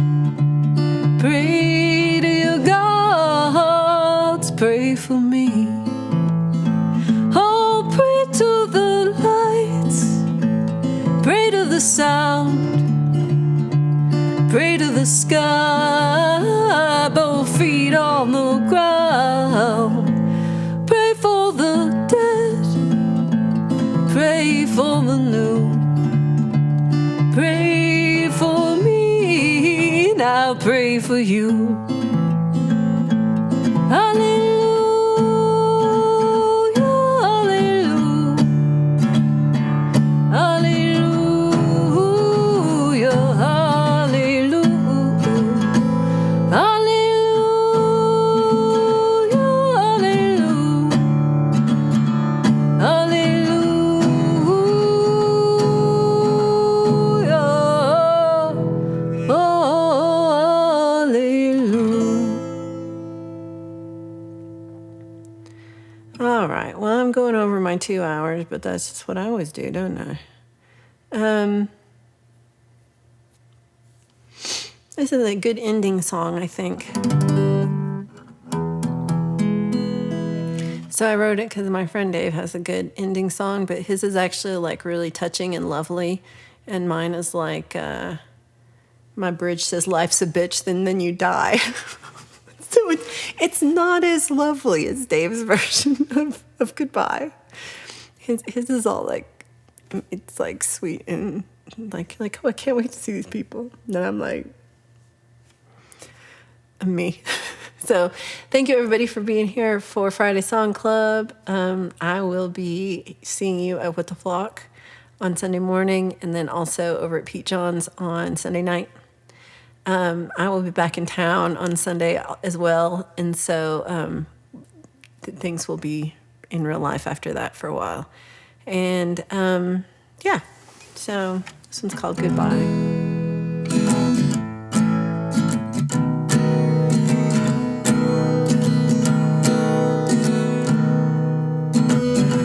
pray to your gods, pray for me. Oh, pray to the lights, pray to the sound, pray to the sky, both feet on the ground. Pray for the dead, pray for the new, pray for me, now pray for you. Hallelujah. All right. Well, I'm going over my 2 hours, but that's just what I always do, don't I? This is a good ending song, I think. So I wrote it because my friend Dave has a good ending song, but his is actually like really touching and lovely, and mine is like my bridge says "Life's a bitch, then you die." So it's not as lovely as Dave's version of goodbye. His is all like, it's like sweet and like oh, I can't wait to see these people. And then I'm like, me. So thank you everybody for being here for Friday Song Club. I will be seeing you at What the Flock on Sunday morning, and then also over at Pete John's on Sunday night. I will be back in town on Sunday as well, and so things will be in real life after that for a while. And yeah, so this one's called Goodbye.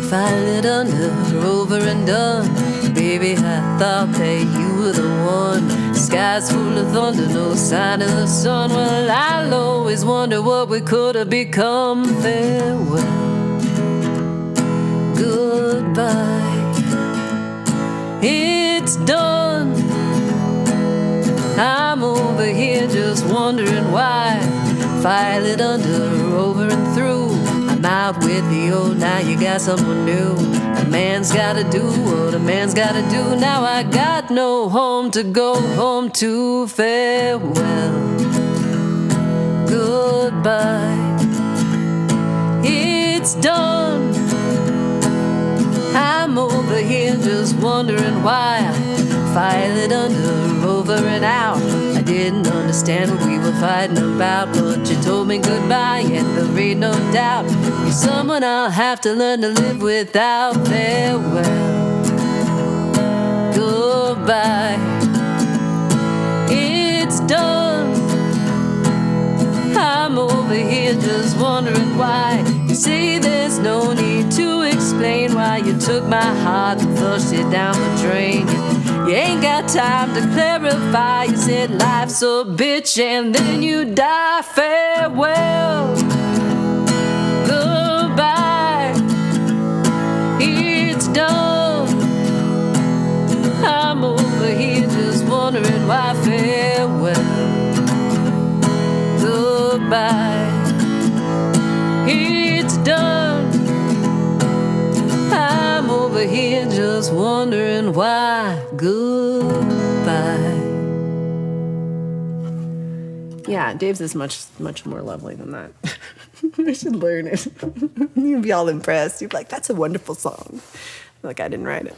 File it under, over and done. Baby, I thought that you were the one. Skies full of thunder, no sign of the sun. Well, I'll always wonder what we could have become. Farewell, goodbye, it's done. I'm over here just wondering why. File it under, over and through. I I'm out with the old, now you got someone new. A man's gotta do what a man's gotta do. Now I got no home to go home to. Farewell, goodbye, it's done. I'm over here just wondering why I filed under, over and out. I didn't understand what we were fighting about, but you told me goodbye, yet there ain't no doubt you're someone I'll have to learn to live without. Farewell, goodbye, it's done. I'm over here just wondering why you say there's no need to explain why you took my heart and flushed it down the drain. You ain't got time to clarify. You said life's a bitch and then you die. Farewell, goodbye, it's done. I'm over here just wondering why. Farewell, goodbye, it's done. I'm over here just wondering why. Goodbye. Yeah, Dave's is much more lovely than that. I should learn it. You'd be all impressed. You'd be like, that's a wonderful song. Like, I didn't write it.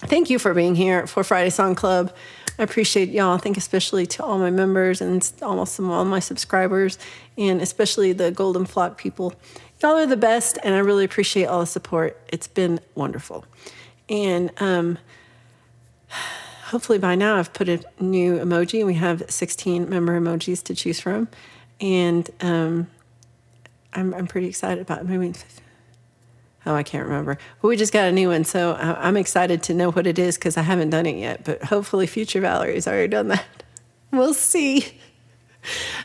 Thank you for being here for Friday Song Club. I appreciate y'all. Thank especially to all my members and almost all my subscribers, and especially the Golden Flock people. Y'all are the best, and I really appreciate all the support. It's been wonderful. And hopefully by now I've put a new emoji. We have 16 member emojis to choose from. And I'm pretty excited about it. Maybe, I can't remember. But we just got a new one, so I'm excited to know what it is because I haven't done it yet. But hopefully future Valerie's already done that. We'll see.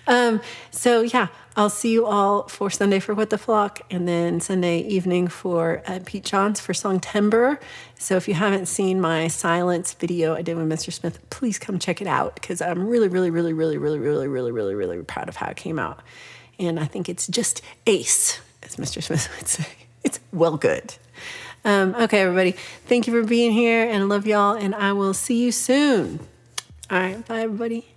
So yeah, I'll see you all for Sunday for What the Flock, and then Sunday evening for Pete Johns for Songtember. So if you haven't seen my silence video I did with Mr. Smith, please come check it out because I'm really, really, really, really, really, really, really, really, really proud of how it came out. And I think it's just ace, as Mr. Smith would say. It's well good. Okay, everybody. Thank you for being here, and I love y'all, and I will see you soon. All right, bye, everybody.